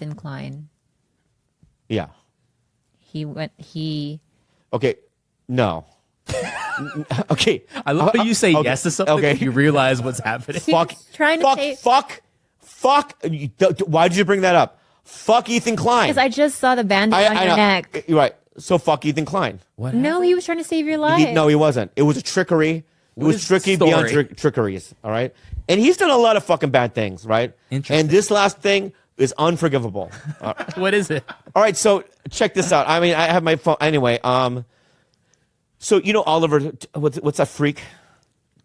Ethan Klein. Yeah. Okay, no. Okay. I love how you say yes to something when you realize what's happening. Fuck. trying to say- Fuck. Why did you bring that up? Fuck Ethan Klein. Because I just saw the bandage on your neck. You're right. So fuck Ethan Klein. What? No, he was trying to save your life. No, he wasn't. It was a trickery. It was tricky beyond trickeries. All right. And he's done a lot of fucking bad things, right? Interesting. And this last thing is unforgivable. What is it? All right. So check this out. I mean, I have my phone. Anyway, so you know Oliver, what's that freak?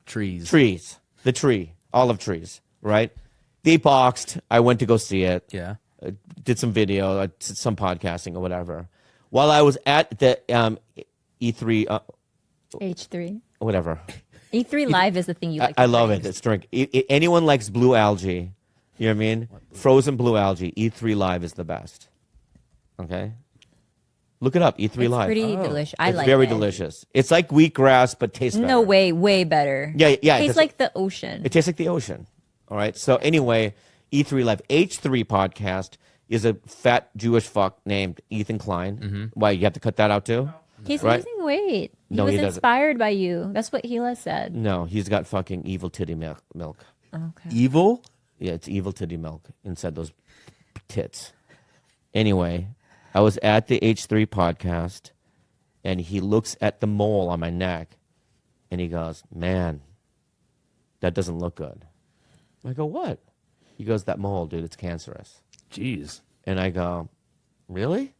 Trees. The tree. Olive trees, right? They boxed. I went to go see it. Yeah. Did some video, some podcasting or whatever. While I was at the E3, H3. whatever. E3 Live is the thing you like. I love it. It's drink. Anyone likes blue algae, you know what I mean? Frozen blue algae. E3 Live is the best. Okay? Look it up. E3 It's Live. pretty delicious. I It's like very it. delicious. It's like wheatgrass, but tastes better. No way, way better. Yeah. Tastes like the ocean. It tastes like the ocean. All right. So anyway, E3 Live H3 podcast is a fat Jewish fuck named Ethan Klein. Why, you have to cut that out too? He's Right? losing weight. He No, was he doesn't. inspired by you. That's what Hila said. No, he's got fucking evil titty milk. Okay. Evil? Yeah, it's evil titty milk inside those tits. Anyway, I was at the H3 podcast, and he looks at the mole on my neck, and he goes, "Man, that doesn't look good." I go, "What?" He goes, "That mole, dude, it's cancerous." Jeez. And I go, "Really?"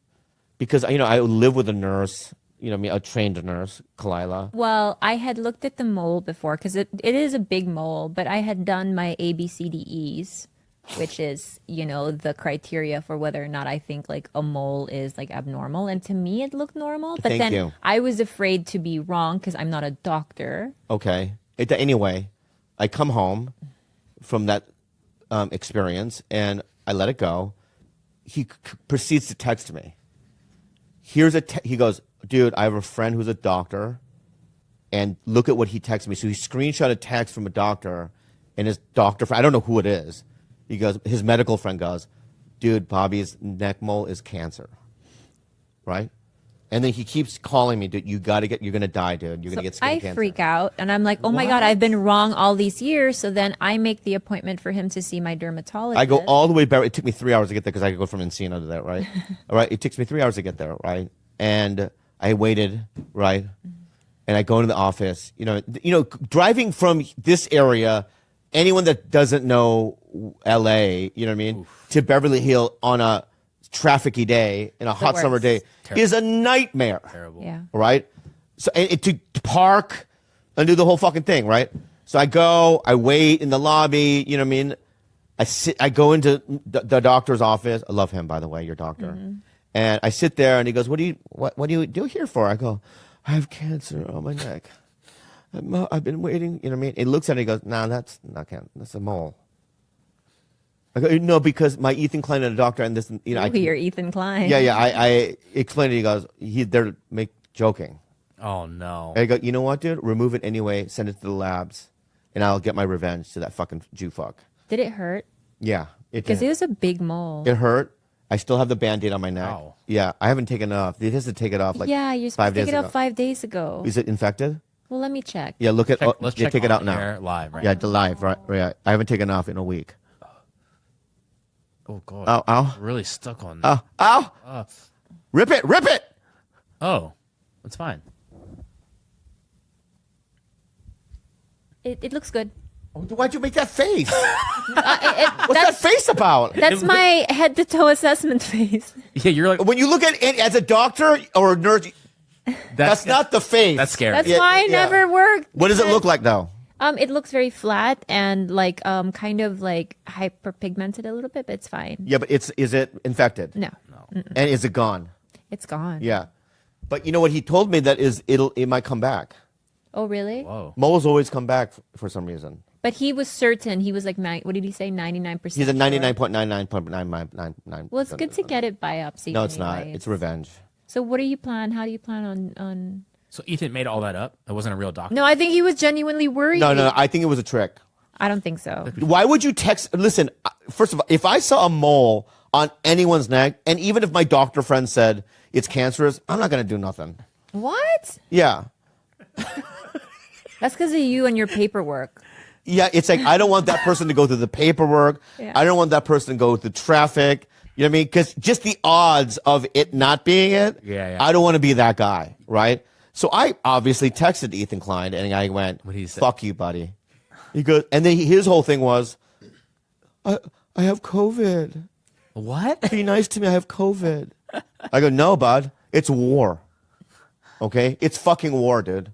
Because, you know, I live with a nurse, you know, a trained nurse, Kalila. Well, I had looked at the mole before because it is a big mole, but I had done my ABCDEs, which is, you know, the criteria for whether or not I think like a mole is like abnormal. And to me, it looked normal. But Thank then you. I was afraid to be wrong because I'm not a doctor. Okay. Anyway, I come home from that experience, and I let it go. He proceeds to text me. He goes, "Dude, I have a friend who's a doctor, and look at what he texted me." So he screenshot a text from a doctor, and his doctor friend, I don't know who it is. He goes, his medical friend goes, "Dude, Bobby's neck mole is cancer." Right? And then he keeps calling me, "Dude, you're gonna die, dude. You're gonna get skin cancer." I freak out and I'm like, oh my God, I've been wrong all these years. So then I make the appointment for him to see my dermatologist. I go all the way back. It took me 3 hours to get there because I could go from Encino to there, right? All right. It takes me 3 hours to get there, right? And I waited, right? And I go into the office. You know, driving from this area, anyone that doesn't know LA, you know what I mean, to Beverly Hills on a trafficy day in a hot summer day is a nightmare. Terrible. Yeah. Right? So and to park and do the whole fucking thing, right? So I go, I wait in the lobby, you know what I mean? I go into the doctor's office. I love him, by the way, your doctor. And I sit there and he goes, what do you do here for? I go, "I have cancer on my neck. I've been waiting, you know what I mean?" He looks at it and he goes, "No, that's not cancer. That's a mole." I go, "No, because my Ethan Klein and a doctor and this, you know." You're Ethan Klein. Yeah. I explained it. He goes, they're joking. Oh, no. I go, "You know what, dude? Remove it anyway. Send it to the labs, and I'll get my revenge to that fucking Jew fuck." Did it hurt? Yeah, Because it was a big mole. It hurt. I still have the Band-Aid on my neck. Wow. Yeah, I haven't taken it off. They has to take it off like yeah, you're 5 supposed to days take it ago. out 5 days ago. Is it infected? Well, let me check. Yeah, look at. Let's yeah, check take it on out now. air live right Yeah, now. the live, right? Yeah, I haven't taken it off in a week. Oh, God. Ow, ow. Really stuck on that. Ow! Ow! Rip it! Rip it! Oh, it's fine. It looks good. Why'd you make that face? What's that That's face about? that's my head to toe assessment face. Yeah, you're like, When you look at it as a doctor or a nurse, that's not the face. That's scary. That's Yeah, why I yeah. never worked. What does it look like, though? It looks very flat and like kind of like hyperpigmented a little bit, but it's fine. Yeah, but is it infected? No, And is it gone? it's gone. Yeah. But you know what he told me that is it might come back. Oh, really? Whoa. Moles always come back for some reason. But he was certain. He was like, what did he say? 99%. He's a sure. 99.99.999. Well, it's good to get it biopsy. No, it's not. anyway. It's revenge. So what do you plan? How do you plan on? So Ethan made all that up? It wasn't a real doctor? No, I think he was genuinely worried. No. I think it was a trick. I don't think so. Why would you text? Listen, first of all, if I saw a mole on anyone's neck. And even if my doctor friend said it's cancerous, I'm not going to do nothing. What? Yeah. That's because of you and your paperwork. Yeah, it's like I don't want that person to go through the paperwork. Yeah. I don't want that person to go through traffic. You know what I mean? Because just the odds of it not being it, Yeah. I don't want to be that guy, right? So I obviously texted Ethan Klein, and I went, What'd he say? "Fuck you, buddy." He goes, and then his whole thing was, I have COVID. What? Be nice to me. I have COVID. I go, no, bud. It's war. Okay? It's fucking war, dude.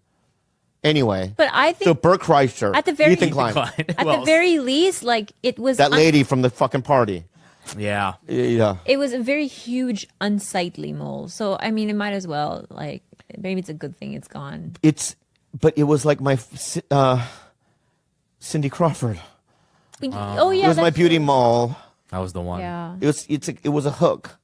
Anyway. But I think so Bert Kreischer, at the very- Ethan Klein, at the very least, like it was that lady from the fucking party. Yeah. Yeah. it was a very huge unsightly mole. So I mean, it might as well like maybe it's a good thing it's gone. But it was like my Cindy Crawford. Oh yeah, It was my that's beauty true. mall. That was the one. Yeah, It was a hook.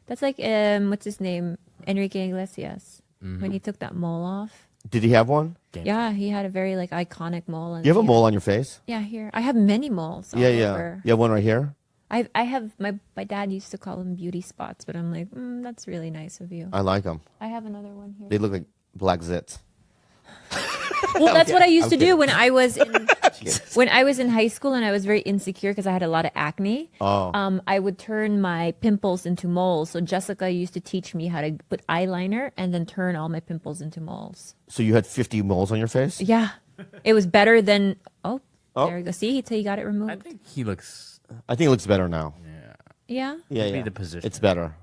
that's like what's his name, Enrique Iglesias, when he took that mole off. Did he have one? Yeah, he had a very like iconic mole. And You have a mole on your face? Yeah, here I have many moles. All Yeah. over. You have one right here? I have my dad used to call them beauty spots, but I'm like, that's really nice of you. I like them. I have another one here. They look like black zits. Well, that's what I used to kidding. do when I was in high school and I was very insecure because I had a lot of acne. Oh. I would turn my pimples into moles. So Jessica used to teach me how to put eyeliner and then turn all my pimples into moles. So you had 50 moles on your face? Yeah, it was better than Oh. there you go. See, he got it I removed. think he looks. I think it looks better now. Yeah. Yeah, Maybe yeah. the position. It's better.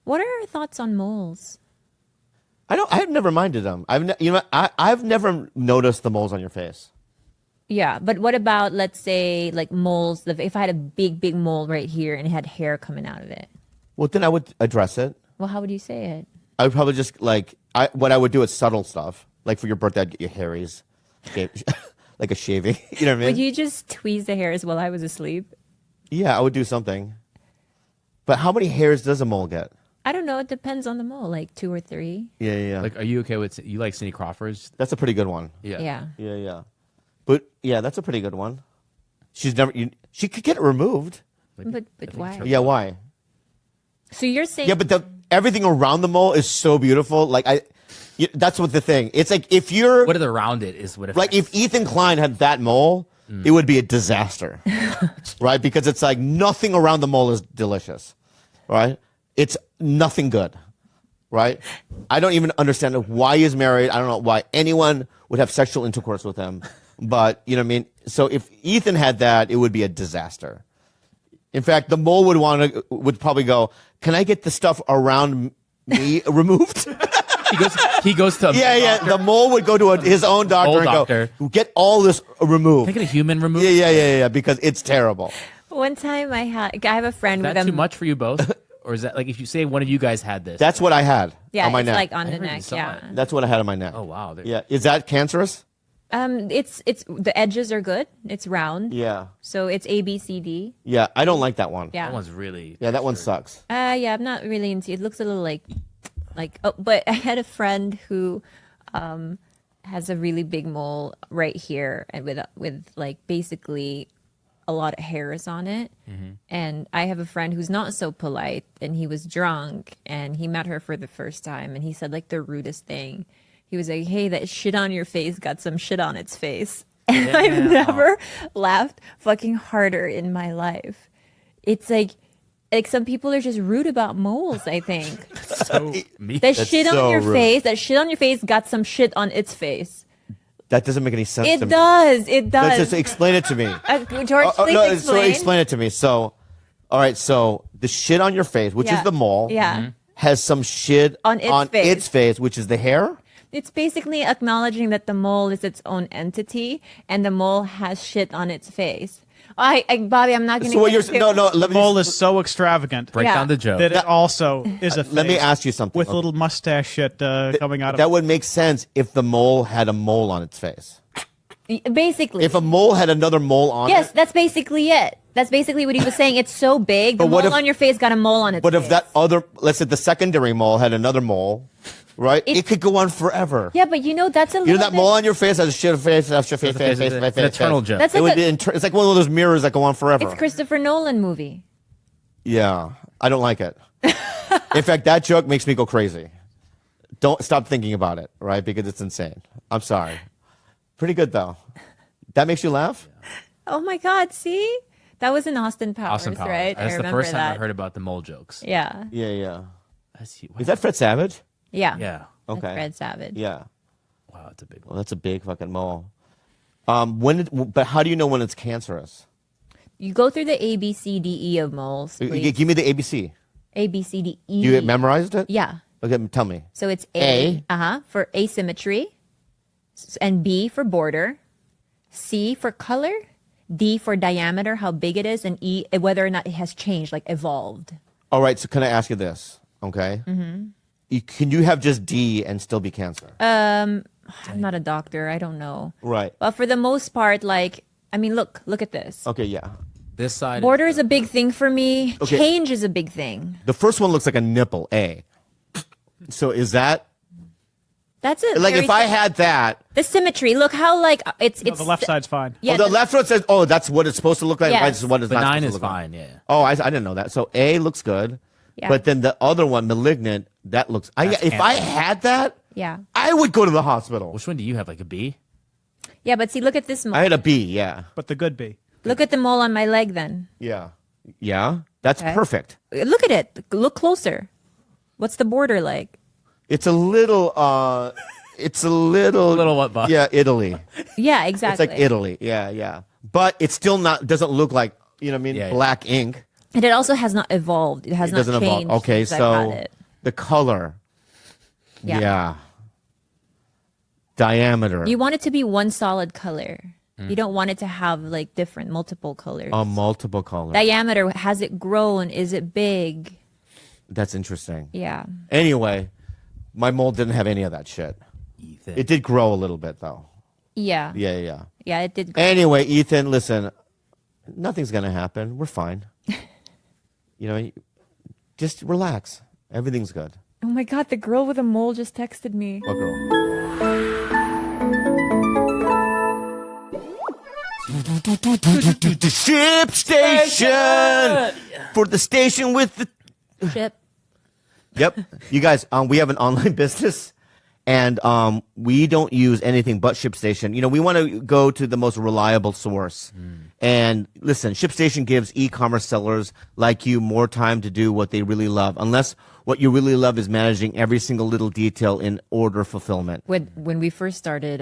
What are your thoughts on moles? I've never minded them. I've never noticed the moles on your face. Yeah, but what about, let's say, like moles? If I had a big mole right here and it had hair coming out of it, Well, then I would address it. well, how would you say it? I would probably just what I would do is subtle stuff. Like for your birthday, I'd get you hairies, like a shaving. You know what I mean? Would you just tweeze the hairs while I was asleep? Yeah, I would do something. But how many hairs does a mole get? I don't know. It depends on the mole, like 2 or 3. Yeah. Like, are you okay with you like Cindy Crawford's? That's a pretty good one. Yeah. Yeah. But yeah, that's a pretty good one. She could get it removed. But why? Yeah, why? So you're saying Yeah, but everything around the mole is so beautiful. That's what the thing. It's like if you're What are the around it is what. like if Ethan Klein had that mole, it would be a disaster, right? Because it's like nothing around the mole is delicious, right? It's nothing good, right? I don't even understand why he's married. I don't know why anyone would have sexual intercourse with him, but you know what I mean? So if Ethan had that, it would be a disaster. In fact, the mole would probably go, "Can I get the stuff around me removed?" he goes to a Yeah. doctor. The mole would go to his own doctor Old and doctor. go, "Get all this removed." Can I get a human removed? Yeah, because it's terrible. one time I have a friend Is with that a too much for you both? Or is that like if you say one of you guys had this? That's what I had yeah, on my it's neck. like on I the never even neck. saw Yeah. it. That's what I had on my neck. Oh wow. Yeah. Is that cancerous? It's the edges are good. It's round. Yeah. So it's A B C D. Yeah. I don't like that one. Yeah. That one's really. Yeah, that one sucks. Yeah, I'm not really into it. It looks a little like oh, but I had a friend who has a really big mole right here and with like basically a lot of hairs on it. And I have a friend who's not so polite and he was drunk and he met her for the first time and he said like the rudest thing. He was like, "Hey, that shit on your face got some shit on its face." And I've never laughed fucking harder in my life. It's like some people are just rude about moles, I think. So me. That That's shit so on your rude. face, that shit on your face got some shit on its face. That doesn't make any sense to It me. does. It Let's does. just explain it to me. George, please No, explain. so explain it to me. So, all right. So the shit on your face, which Yeah. is the mole, Yeah. has some shit On its face. which is the hair. It's basically acknowledging that the mole is its own entity and the mole has shit on its face. Bobby, I'm not going to So what you're no. Let me Mole is so extravagant Break Yeah. down the joke. that it also is a face let me ask you something. with little mustache shit coming out of that it. would make sense if the mole had a mole on its face. Basically. If a mole had another mole on Yes, it. that's basically it. That's basically what he was saying. It's so big. The But what mole if- on your face got a mole on its But face. if that other, let's say the secondary mole had another mole, right? It could go on forever. Yeah, but that's a little You know that bit, mole on your face has a shit face, that's your face, face, face, It's face, an face. eternal joke. That's It like would, it's like one of those mirrors that go on forever. it's Christopher Nolan movie. Yeah, I don't like it. In fact, that joke makes me go crazy. Don't stop thinking about it, right? Because it's insane. I'm sorry. Pretty good though. That makes you laugh? Oh my God, see? That was in Austin Powers, Austin Powers. right? That's I the remember first time I that. heard about the mole jokes. Yeah. Yeah, yeah. Wow. Is that Fred Savage? Yeah. Yeah. That's Okay. Fred Savage. Yeah. Wow, that's a big Well, one. that's a big fucking mole. But how do you know when it's cancerous? You go through the A, B, C, D, E of moles. Please. Give me the ABC. A, B, C, D, E. You memorized it? Yeah. Okay, tell me. So it's A. For asymmetry, and B for border, C for color, D for diameter, how big it is, and E whether or not it has changed, like evolved. All right, so can I ask you this? Okay. Mm-hmm. Can you have just D and still be cancer? I'm not a doctor. I don't know. Right. But for the most part, like, I mean, look at this. Okay, yeah. This side. Border is a big thing for me. Okay. Change is a big thing. The first one looks like a nipple, A. So is that That's it. like if I had that? the symmetry, look how like it's No, the left side's fine. Yeah, the left one says, "Oh, that's what it's supposed to look like." Yes. Right, this is what it's not Benign supposed is to look fine. like. Yeah. Oh, I didn't know that. So A looks good, Yeah. but then the other one, malignant, that looks. That's If I cancer. had that, Yeah. I would go to the hospital. Which one do you have? Like a B? Yeah, but see, look at this mole. I had a B. Yeah, But the good B. Look at the mole on my leg then. yeah, yeah. That's Okay. perfect. Look at it. Look closer. What's the border like? It's a little. It's a little. Little what, Bob? Yeah, Italy. Yeah, It's exactly. like Italy. Yeah, yeah. But it's still not. Doesn't look like you know. What I mean, Yeah, yeah. black ink. And it also has not evolved. It has It not doesn't changed. evolve. Okay, since I've had so it. the color. Yeah. Yeah. Diameter. You want it to be one solid color. You don't want it to have like different multiple colors. Multiple colors. Diameter, has it grown? Is it big? That's interesting. Yeah. Anyway, my mole didn't have any of that shit. Ethan. It did grow a little bit though. Yeah. Yeah, yeah. Yeah, it did grow. Anyway, Ethan, listen, nothing's gonna happen. We're fine. You know, just relax. Everything's good. Oh my God, the girl with a mole just texted me. What girl? Ship station for the station with the. Chip. Yep, you guys. We have an online business, and we don't use anything but ShipStation. You know, we want to go to the most reliable source. And listen, ShipStation gives e-commerce sellers like you more time to do what they really love. Unless what you really love is managing every single little detail in order fulfillment. When we first started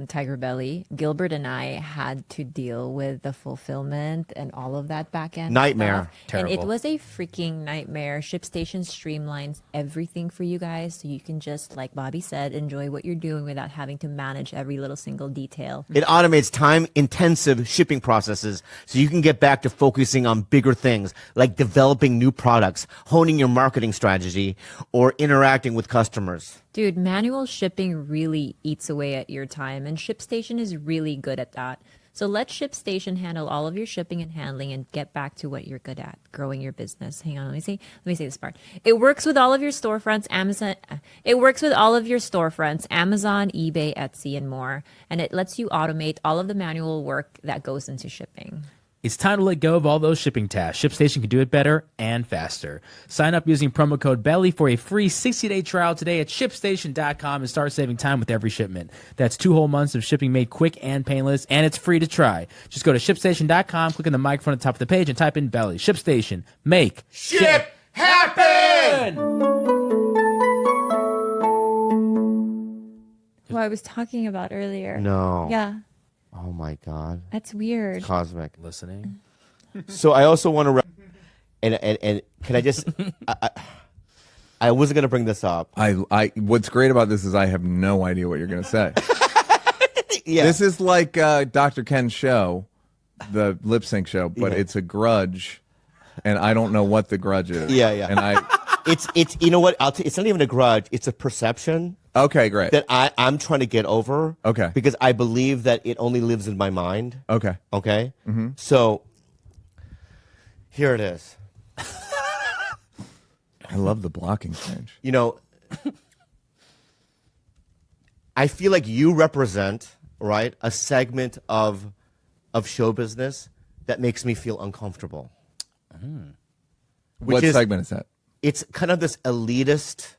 Tiger Belly, Gilbert and I had to deal with the fulfillment and all of that back end Nightmare. stuff. And it Terrible. was a freaking nightmare. ShipStation streamlines everything for you guys, so you can just, like Bobby said, enjoy what you're doing without having to manage every little single detail. It automates time-intensive shipping processes so you can get back to focusing on bigger things like developing new products, honing your marketing strategy, or interacting with customers. Dude, manual shipping really eats away at your time, and ShipStation is really good at that. So let ShipStation handle all of your shipping and handling and get back to what you're good at, growing your business. Hang on, let me say this part. It works with all of your storefronts, Amazon, eBay, Etsy, and more. And it lets you automate all of the manual work that goes into shipping. It's time to let go of all those shipping tasks. ShipStation can do it better and faster. Sign up using promo code BELLY for a free 60-day trial today at ShipStation.com and start saving time with every shipment. That's 2 whole months of shipping made quick and painless, and it's free to try. Just go to ShipStation.com, click on the microphone at the top of the page, and type in BELLY. ShipStation. Make Ship happen! What I was talking about earlier. No. Yeah, Oh my God. that's weird. Cosmic. listening. So I also want to, and can I just, I wasn't going to bring this up. What's great about this is I have no idea what you're going to say. Yeah. This is like Dr. Ken's show, the lip sync show, but Yeah. it's a grudge, and I don't know what the grudge is. Yeah, yeah. And It's you know what? It's not even a grudge. It's a perception okay, great. that I'm trying to get over. Okay. Because I believe that it only lives in my mind. Okay. Okay. Mm-hmm. So here it is. I love the blocking change. You know, I feel like you represent, right, a segment of show business that makes me feel uncomfortable. What segment is that? It's kind of this elitist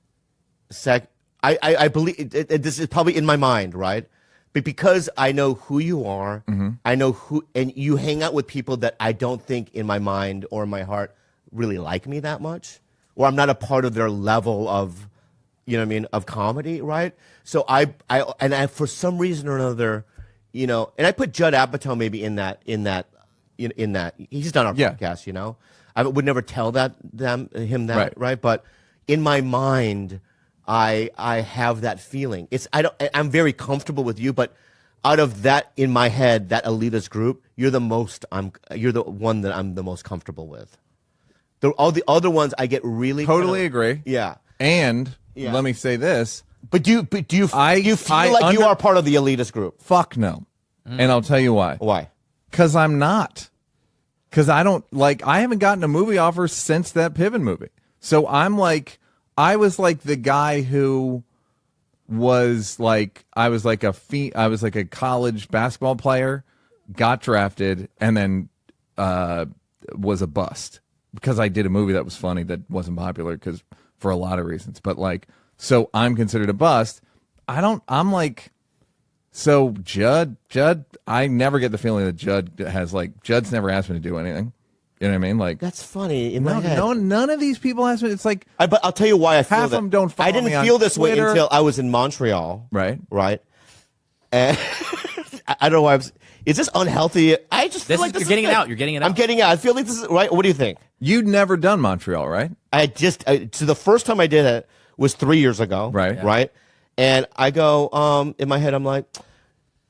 I believe this is probably in my mind, right? But because I know who you are, I know who, and you hang out with people that I don't think in my mind or in my heart really like me that much, or I'm not a part of their level of, you know what I mean, of comedy, right? So I for some reason or another, you know, and I put Judd Apatow maybe in that, he's done our podcast, you know, I would never tell him that, right? But in my mind, I have that feeling. I'm very comfortable with you, but out of that in my head, that elitist group, you're the one that I'm the most comfortable with. All the other ones I get really totally agree. Yeah. And let me say this. But do you feel like you are part of the elitist group? Fuck no. And I'll tell you why. Why? Because I'm not. Because I haven't gotten a movie offer since that Piven movie. So I was like the guy who was like, I was like a college basketball player, got drafted, and then was a bust because I did a movie that was funny that wasn't popular for a lot of reasons. But so I'm considered a bust. So Judd, I never get the feeling that Judd's never asked me to do anything. You know what I mean? That's funny in my head. No, none of these people ask me. It's like, but I'll tell you why I feel half that. of them don't follow I didn't me on feel this way Twitter. until I was in Montreal. Right. And I don't know why is this unhealthy? I just feel You're getting it out. You're getting it out. I'm getting it out. I feel like this is right. What do you think? You'd never done Montreal, right? So the first time I did it was 3 years ago. Right. Yeah. Right. And I go, in my head, I'm like,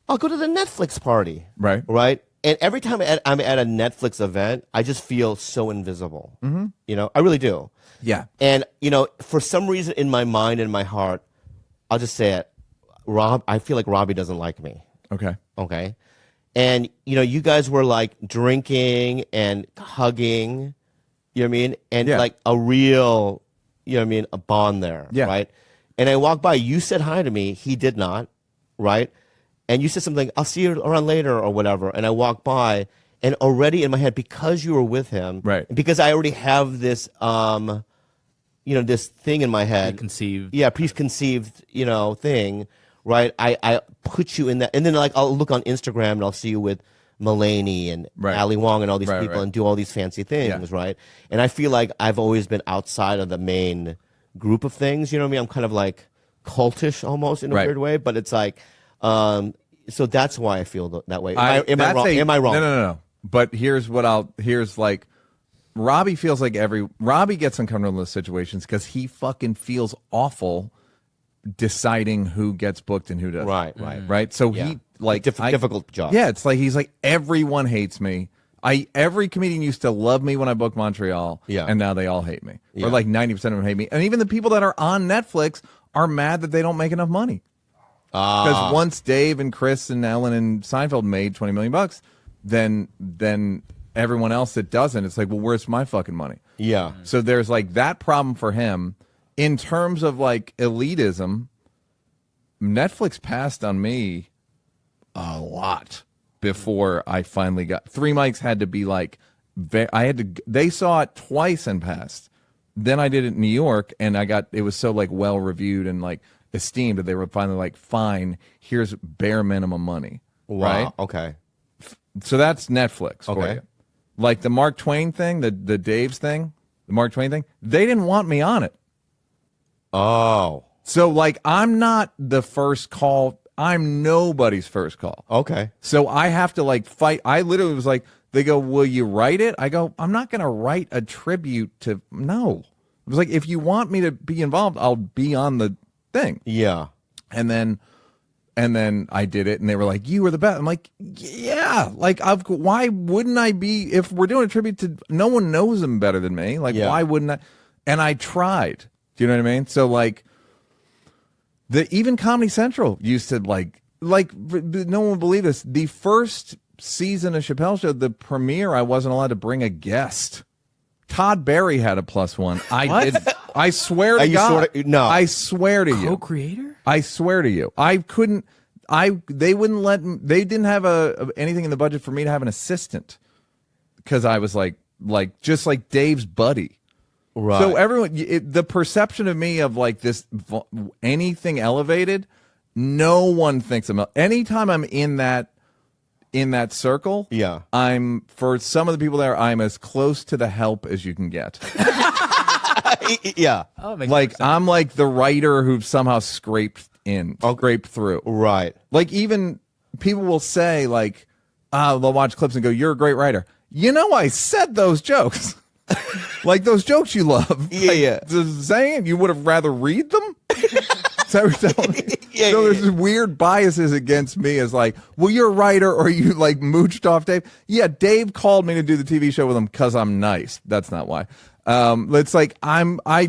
I'll go to the Netflix party. Right. Right. And every time I'm at a Netflix event, I just feel so invisible. Mm-hmm. You know, I really do. Yeah. And, you know, for some reason in my mind and my heart, I'll just say it, I feel like Robbie doesn't like me. Okay. Okay. And, you know, you guys were like drinking and hugging, you know what I mean? And like a real, you know what I mean, a bond there. Yeah. Right. And I walked by, you said hi to me. He did not. Right. And you said something, I'll see you around later or whatever. And I walked by, and already in my head, because you were with him, right? Because I already have this, this thing in my head. Preconceived. Yeah, preconceived, thing, right? I put you in that. And then, I'll look on Instagram, and I'll see you with Mulaney and Ali Wong and all these people and do all these fancy things, right? And I feel like I've always been outside of the main group of things, you know what I mean? I'm kind of like cultish almost in a weird way, but it's like... so that's why I feel that way. Am I wrong? Am I wrong? No. But here's Robbie feels like Robbie gets uncomfortable in those situations because he fucking feels awful deciding who gets booked and who doesn't. Right. So he difficult job. Yeah, it's like he's like, everyone hates me. Every comedian used to love me when I booked Montreal, and now they all hate me. Or like 90% of them hate me, and even the people that are on Netflix are mad that they don't make enough money. Because once Dave and Chris and Ellen and Seinfeld made $20 million, then everyone else that doesn't, it's like, well, where's my fucking money? Yeah. So there's like that problem for him. In terms of like elitism, Netflix passed on me a lot before I finally got. Three Mics had to be like, they saw it twice and passed. Then I did it in New York, and it was so like well reviewed and like esteemed that they were finally like, fine, here's bare minimum money. Wow. Right? Okay. So that's Netflix for Okay. you. Like the Mark Twain thing, the Dave's thing, the Mark Twain thing, they didn't want me on it. Oh. So like, I'm not the first call. I'm nobody's first call. Okay. So I have to like fight. I literally was like, they go, will you write it? I go, I'm not going to write a tribute to, no. It was like, if you want me to be involved, I'll be on the thing. Yeah. And then I did it, and they were like, you were the best. I'm like, yeah. Like, why wouldn't I be, if we're doing a tribute to, no one knows him better than me. Like, why wouldn't I? And I tried. Do you know what I mean? So, like, even Comedy Central used to, like, no one would believe this. The first season of Chappelle Show, the premiere, I wasn't allowed to bring a guest. Todd Barry had a +1. I did. I swear to God. No. I swear to you. Co-creator? I swear to you. I couldn't. They wouldn't let. They didn't have anything in the budget for me to have an assistant because I was like just like Dave's buddy. Right. So everyone, the perception of me of like this, anything elevated, no one thinks I'm. Anytime I'm in that circle, Yeah. for some of the people there, I'm as close to the help as you can get. Yeah. Oh, it makes Like sense. I'm like the writer who somehow scraped through. Right. Like even people will say like, they'll watch clips and go, "You're a great writer." You know, I said those jokes. Like those jokes you love. Yeah, Like, yeah. Saying you would have rather read them. Is that what you're telling me? Yeah, So yeah, there's yeah. weird biases against me as like, well, you're a writer or you like mooched off Dave. Yeah, Dave called me to do the TV show with him because I'm nice. That's not why. It's like we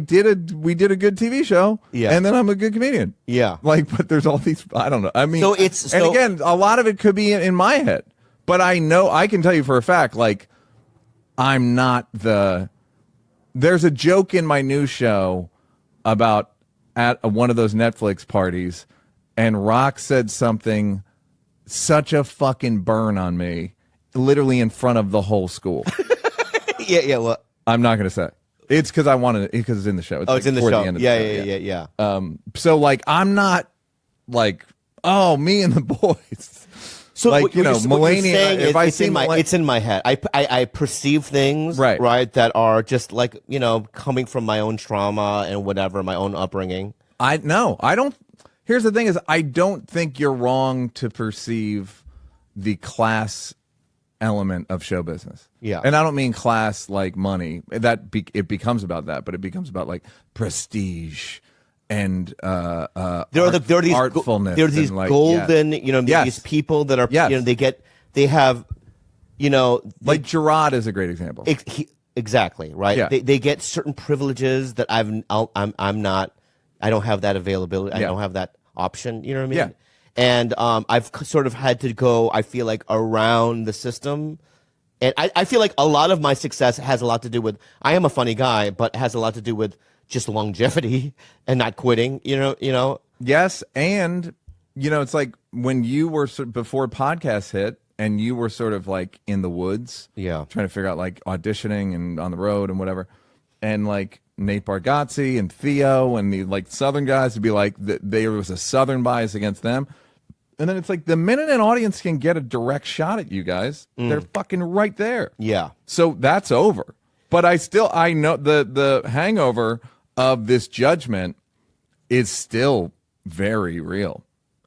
did a good TV show, Yeah. and then I'm a good comedian. Yeah. Like, but there's all these, I don't know. I mean, So it's- and so- again, a lot of it could be in my head, but I can tell you for a fact, like, I'm not there's a joke in my new show about at one of those Netflix parties, and Rock said something, such a fucking burn on me, literally in front of the whole school. Yeah. Well. I'm not going to say. It's because I wanted it, because it's in the show. Oh, it's in the toward show. end of Yeah. the show, Yeah. So like, I'm not like, oh, me and the boys. So like, what you know, you're- what you're Mulaney, saying if is I it's see in my, it's in my head. I perceive things Right. that are just like, you know, coming from my own trauma and whatever, my own upbringing. I don't. Here's the thing: is I don't think you're wrong to perceive the class element of show business. Yeah. And I don't mean class like money. It becomes about that, but it becomes about like prestige and There are these artfulness. there are these and, like, golden, yeah. you know, Yes. these people that are, Yes. you know, they have, you know, Like Gerard is a great example. exactly right. Yeah. They get certain privileges that I'm not. I don't have that availability. I Yeah. don't have that option. You know what I mean? Yeah. And I've sort of had to go. I feel like around the system. And I feel like a lot of my success has a lot to do with I am a funny guy, but has a lot to do with just longevity and not quitting. You know. Yes, and you know, it's like when you were before podcasts hit, and you were sort of like in the woods, Yeah. trying to figure out like auditioning and on the road and whatever, and like Nate Bargatze and Theo and the like Southern guys would be like there was a Southern bias against them. And then it's like the minute an audience can get a direct shot at you guys, they're fucking right there. Yeah. So that's over. But I know the hangover of this judgment is still very real.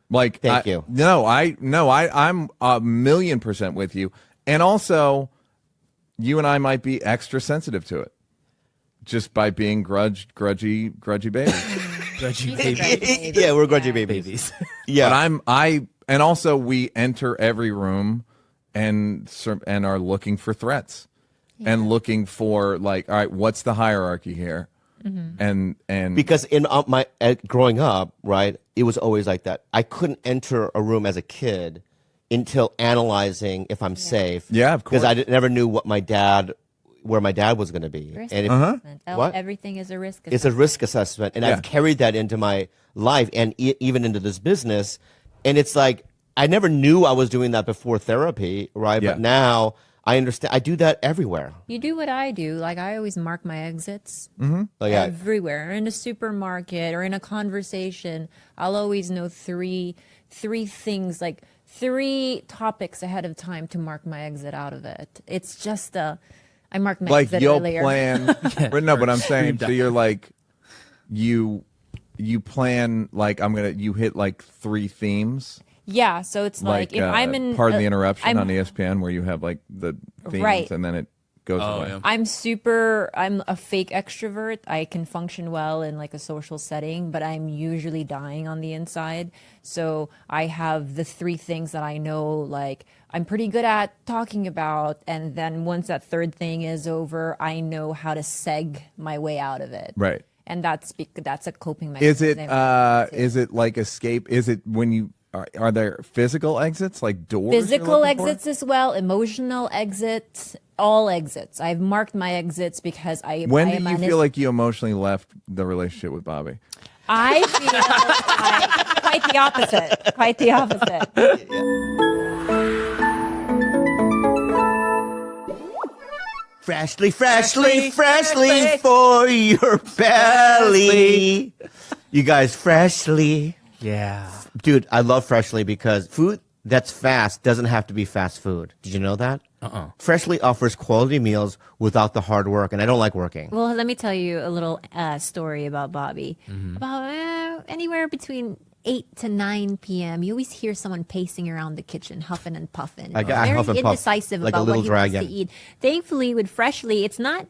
Like, Thank you. I'm 1,000,000% with you. And also, you and I might be extra sensitive to it just by being grudgy babies. Grudgy He's a baby. grudgy baby. Yeah, we're grudgy Yeah. babies. babies. Yeah. But and also we enter every room and are looking for threats and looking for like, all right, what's the hierarchy here? And Because in my growing up, right, it was always like that. I couldn't enter a room as a kid until analyzing if I'm safe. Yeah, of course. Because I never knew where my dad was going to be, Risk and assessment. What? Everything is a risk it's assessment. a risk assessment, and Yeah. I've carried that into my life and even into this business. And it's like I never knew I was doing that before therapy, right? Yeah. But now I understand. I do that everywhere. You do what I do. Like I always mark my exits Like everywhere. In a supermarket or in a conversation, I'll always know three things, like 3 topics ahead of time to mark my exit out of it. It's just I marked my like exit you'll earlier. plan. But no, but I'm saying, so you're like, you plan like you hit like 3 themes. Yeah, so it's like if I'm in pardon the interruption I'm- on ESPN where you have like the themes Right. and then it goes away. yeah. I'm a fake extrovert. I can function well in like a social setting, but I'm usually dying on the inside. So I have the 3 things that I know, like I'm pretty good at talking about. And then once that 3rd thing is over, I know how to seg my way out of it. Right. And that's a coping Is mechanism. it like escape? Is it when you are there physical exits like doors? you're Physical looking for? exits as well, emotional exits, all exits. I've marked my exits because When I do am you an- feel like you emotionally left the relationship with Bobby? I feel like quite the opposite. Quite the opposite. Freshly for your belly. You guys, Freshly. Yeah. Dude, I love Freshly because food that's fast doesn't have to be fast food. Did you know that? Freshly offers quality meals without the hard work, and I don't like working. Well, let me tell you a little story about Bobby. About anywhere between 8 to 9 p.m., you always hear someone pacing around the kitchen, huffing and puffing. I Very huff and puff, indecisive like a about little what he wants dragon. to eat. Thankfully, with Freshly, it's not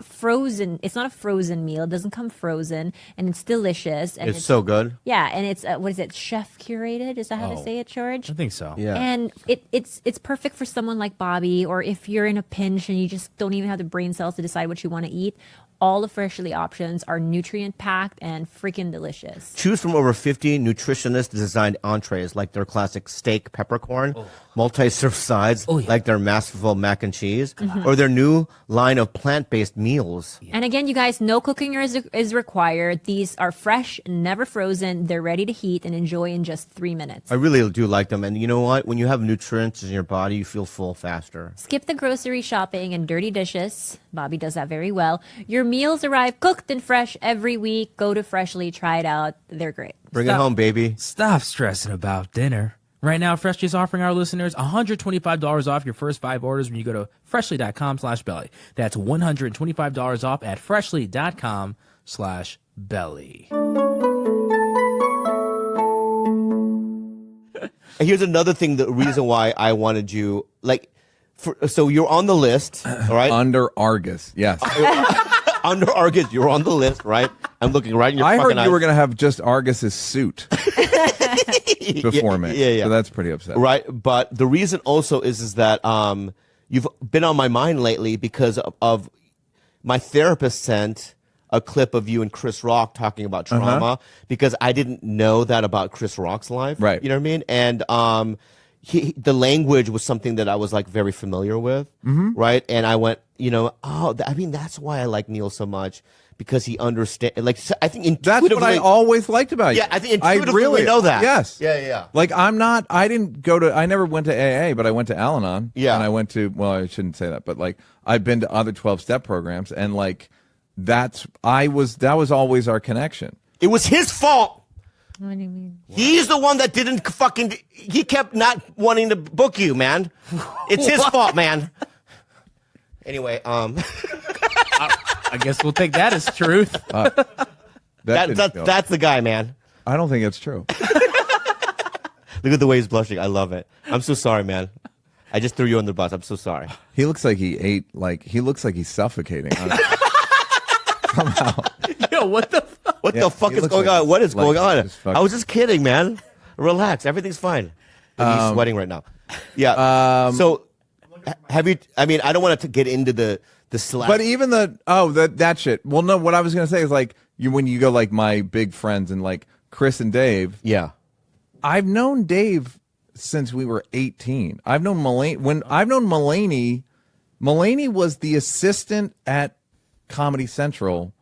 frozen. It's not a frozen meal. It doesn't come frozen, and it's delicious. And It's so good. yeah, and it's what is it? Chef curated? Is that how to Oh. say it, George? I think so. Yeah. And it's perfect for someone like Bobby, or if you're in a pinch and you just don't even have the brain cells to decide what you want to eat. All the Freshly options are nutrient packed and freaking delicious. Choose from over 50 nutritionist designed entrees like their classic steak peppercorn, multi-serve sides like their masterful mac and cheese, or their new line of plant-based meals. And again, you guys, no cooking is required. These are fresh, never frozen. They're ready to heat and enjoy in just 3 minutes. I really do like them. And you know what? When you have nutrients in your body, you feel full faster. Skip the grocery shopping and dirty dishes. Bobby does that very well. Your meals arrive cooked and fresh every week. Go to Freshly, try it out. They're great. Bring it home, baby. Stop stressing about dinner. Right now, Freshly is offering our listeners $125 off your first 5 orders when you go to freshly.com/belly. That's $125 off at freshly.com/belly. Here's another thing, the reason why I wanted you, so you're on the list, all right? Under Argus, yes. Under Argus, you're on the list, right? I'm looking right in your I fucking heard you were going to have just Argus's suit before me. Yeah. So that's pretty upsetting. Right, but the reason also is that you've been on my mind lately because of my therapist sent a clip of you and Chris Rock talking about trauma because I didn't know that about Chris Rock's life. Right. You know what I mean? And the language was something that I was like very familiar with. Right. And I went, that's why I like Neil so much because he understands. Like, I think intuitively. That's what I always liked about you. Yeah, I think intuitively we know that. Yes. Yeah. Like, I never went to AA, but I went to Al-Anon. Yeah. And I went to, well, I shouldn't say that, but like, I've been to other 12-step programs, and like, that was always our connection. It was his fault. What do you mean? He's the one that didn't he kept not wanting to book you, man. It's his fault, man. Anyway, I guess we'll take that as truth. that's the guy, man. I don't think it's true. Look at the way he's blushing. I love it. I'm so sorry, man. I just threw you on the bus. I'm so sorry. He looks like he looks like he's suffocating. Somehow. Yo, what the fuck? What the fuck he is looks going like on? What is like going on? just fucking- I was just kidding, man. Relax. Everything's fine. But he's sweating right now. Yeah. So, have you? I mean, I don't want to get into the slap. But even that shit. Well, no, what I was gonna say is like when you go like my big friends and like Chris and Dave. Yeah. I've known Dave since we were 18. I've known Mulaney. Mulaney was the assistant at Comedy Central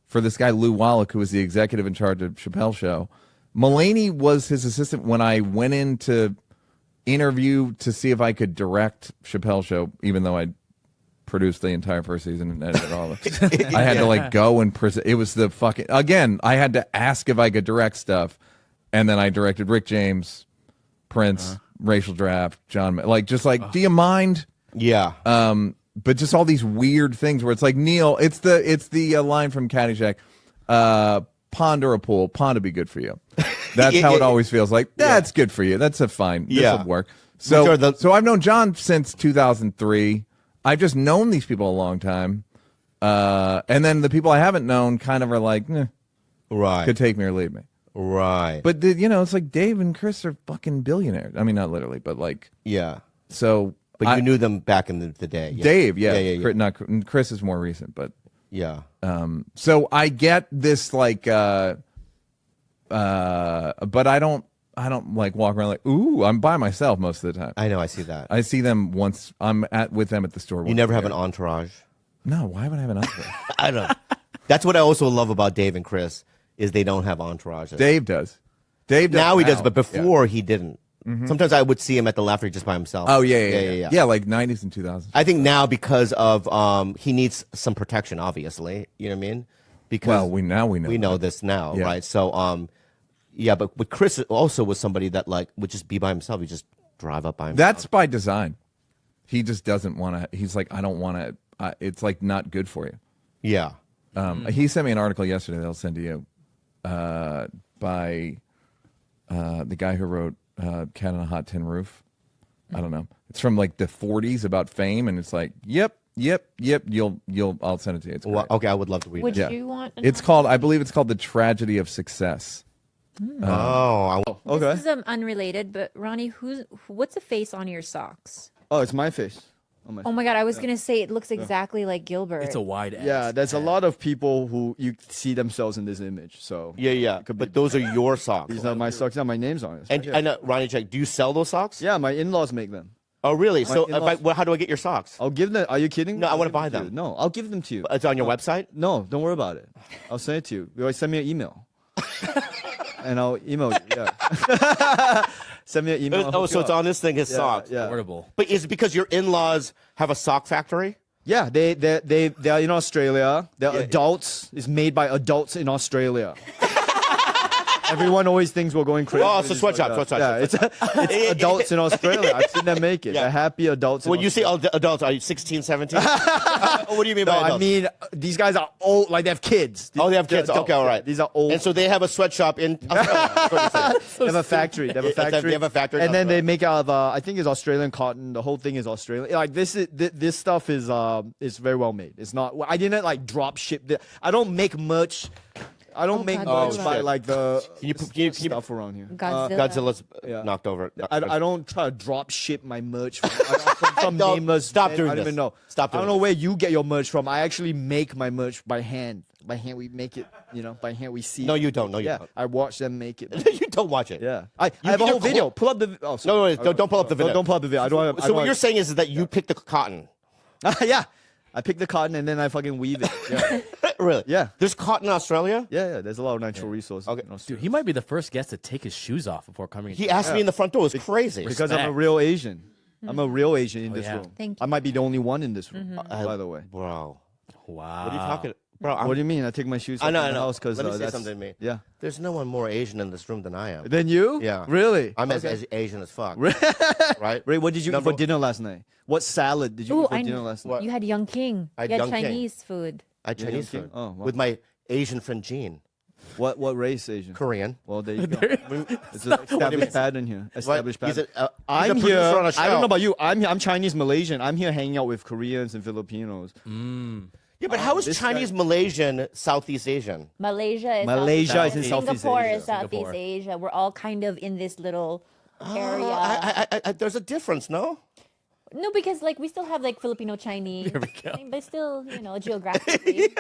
for this guy Lou Wallach, who was the executive in charge of Chappelle Show. Mulaney was his assistant when I went in to interview to see if I could direct Chappelle Show, even though I produced the entire first season and edited all of it. I had to like go and present. It was the fucking, again, I had to ask if I could direct stuff. And then I directed Rick James, Prince, Racial Draft, John, do you mind? Yeah. But just all these weird things where it's like, Neil, it's the line from Caddyshack, pond or a pool, pond would be good for you. That's how it always feels like. That's good for you. That's a fine. This will work. So I've known John since 2003. I've just known these people a long time. And then the people I haven't known kind of are like, right. could take me or leave me. Right. But, it's like Dave and Chris are fucking billionaires. I mean, not literally, but like. Yeah. So. But you knew them back in the day. Yeah. Dave, yeah. Yeah. Not Chris is more recent, but. Yeah. So I get this like, but I don't like walk around like, ooh, I'm by myself most of the time. I know. I see that. I see them once. I'm with them at the store. You never have an entourage. No, why would I have an entourage? I don't know. That's what I also love about Dave and Chris is they don't have entourages. Dave does. Dave does now he does, but before he didn't. Sometimes I would see him at the Laugh Factory just by himself. Oh yeah. Yeah, like 90s and 2000s. I think now because of he needs some protection, obviously. You know what I mean? Because Well, we know we know that. this now, Yeah. right? So yeah, but Chris also was somebody that like would just be by himself. He just drive up by himself. That's by design. He just doesn't want to. He's like, I don't want to. It's like not good for you. yeah. He sent me an article yesterday that I'll send to you by the guy who wrote Cat on a Hot Tin Roof. I don't know. It's from like the 40s about fame, and it's like, yep. I'll send it to you. It's great. Well, okay, I would love to read Would it. you want? It's called, I believe it's called The Tragedy of Success. Oh, Okay. This is unrelated, but Ronnie, what's the face on your socks? Oh, it's my face. Oh my god, I was gonna say it looks exactly like Gilbert. It's a wide X. Yeah, there's a lot of people who you see themselves in this image. So yeah. But those are your socks. these are my socks. Yeah, my name's on it. And Yeah. I know, Ronnie, check. Do you sell those socks? Yeah, my in-laws make them. Oh, really? So in-laws- how do I get your socks? I'll give them. Are you kidding? No, I I'll wanna give buy to you. them. No, I'll give them to you. It's on your website. No, don't worry about it. I'll send it to you. You send me an email. And I'll email you. Yeah. Send me an email. I'll Oh, hook so you it's up. on this thing. His socks. Yeah. Affordable. But is it because your in-laws have a sock factory? Yeah, they are in Australia. They're Yeah. adults. It's made by adults in Australia. Everyone always thinks we're going crazy. Oh, so sweatshop, sweatshop. Yeah, it's adults in Australia. I've seen them make it. Yeah. They're happy adults. When in you say Australia. adults, are you 16, 17? What do you mean No, by I adults? mean these guys are old. Like they have kids. Oh, they have They're kids. adults. Okay, all right. These are old. And so they have a sweatshop in Australia. That's what you're saying. They have a factory. They have a factory. They have a factory in And then they Australia. make out of I think it's Australian cotton. The whole thing is Australian. Like this stuff is very well made. It's not. I didn't like drop ship. I don't make merch. I don't make Godzilla. merch by shit. like the Can you stuff around here. Godzilla. Godzilla's Yeah. knocked over. I don't try to drop ship my merch from some No, nameless. stop I doing don't this. even know. Stop I don't doing know where you get your merch from. I actually make my merch by hand. By hand, we make it. By hand, we see. No, it. you don't. No, you yeah, don't. I watch them make it. You don't watch it. Yeah, I You have a either whole video. Pull up the. Oh, sorry. No, don't pull up the video. Don't pull up the video. I don't. So what you're saying is that you pick the cotton. Yeah, I pick the cotton and then I fucking weave it. Yeah, Really? Yeah. There's cotton in Australia? yeah. There's a lot of natural resources. Okay. in Dude, Australia. he might be the first guest to take his shoes off before coming. He asked me in the front door. It was crazy. Because I'm a Respect. real Asian. I'm a real Asian in this yeah. room. Thank I might be the only one in this room. Mm-hmm. By the way. Bro, Wow. what are you talking Bro, What do you mean? I take my shoes I off know, in I the know. house because Let me say that's something to me. Yeah. There's no one more Asian in this room than I am. Then you? Yeah. Really? I'm Okay. as Asian as fuck. Right? Ray, what did you eat Number- for dinner last night? What salad did you Ooh, eat for I dinner know. last night? You had Young King. I had You had Young King. Chinese food. I had Chinese King? food. Oh, wow. With my Asian friend Jean. What race Asian? Korean. Well, there you go. It's an established pattern here. Established He's pattern. a- he's a I'm producer here. on a I show. don't know about you. I'm Chinese Malaysian. I'm here hanging out with Koreans and Filipinos. Yeah, but how is this Chinese Malaysian Southeast Asian? Malaysia is Malaysia Southeast is in Asia. Southeast Singapore Asia. is Southeast Singapore. Asia. We're all kind of in this little area. There's a difference, no? No, because like we still have like Filipino Chinese, but still, geographically.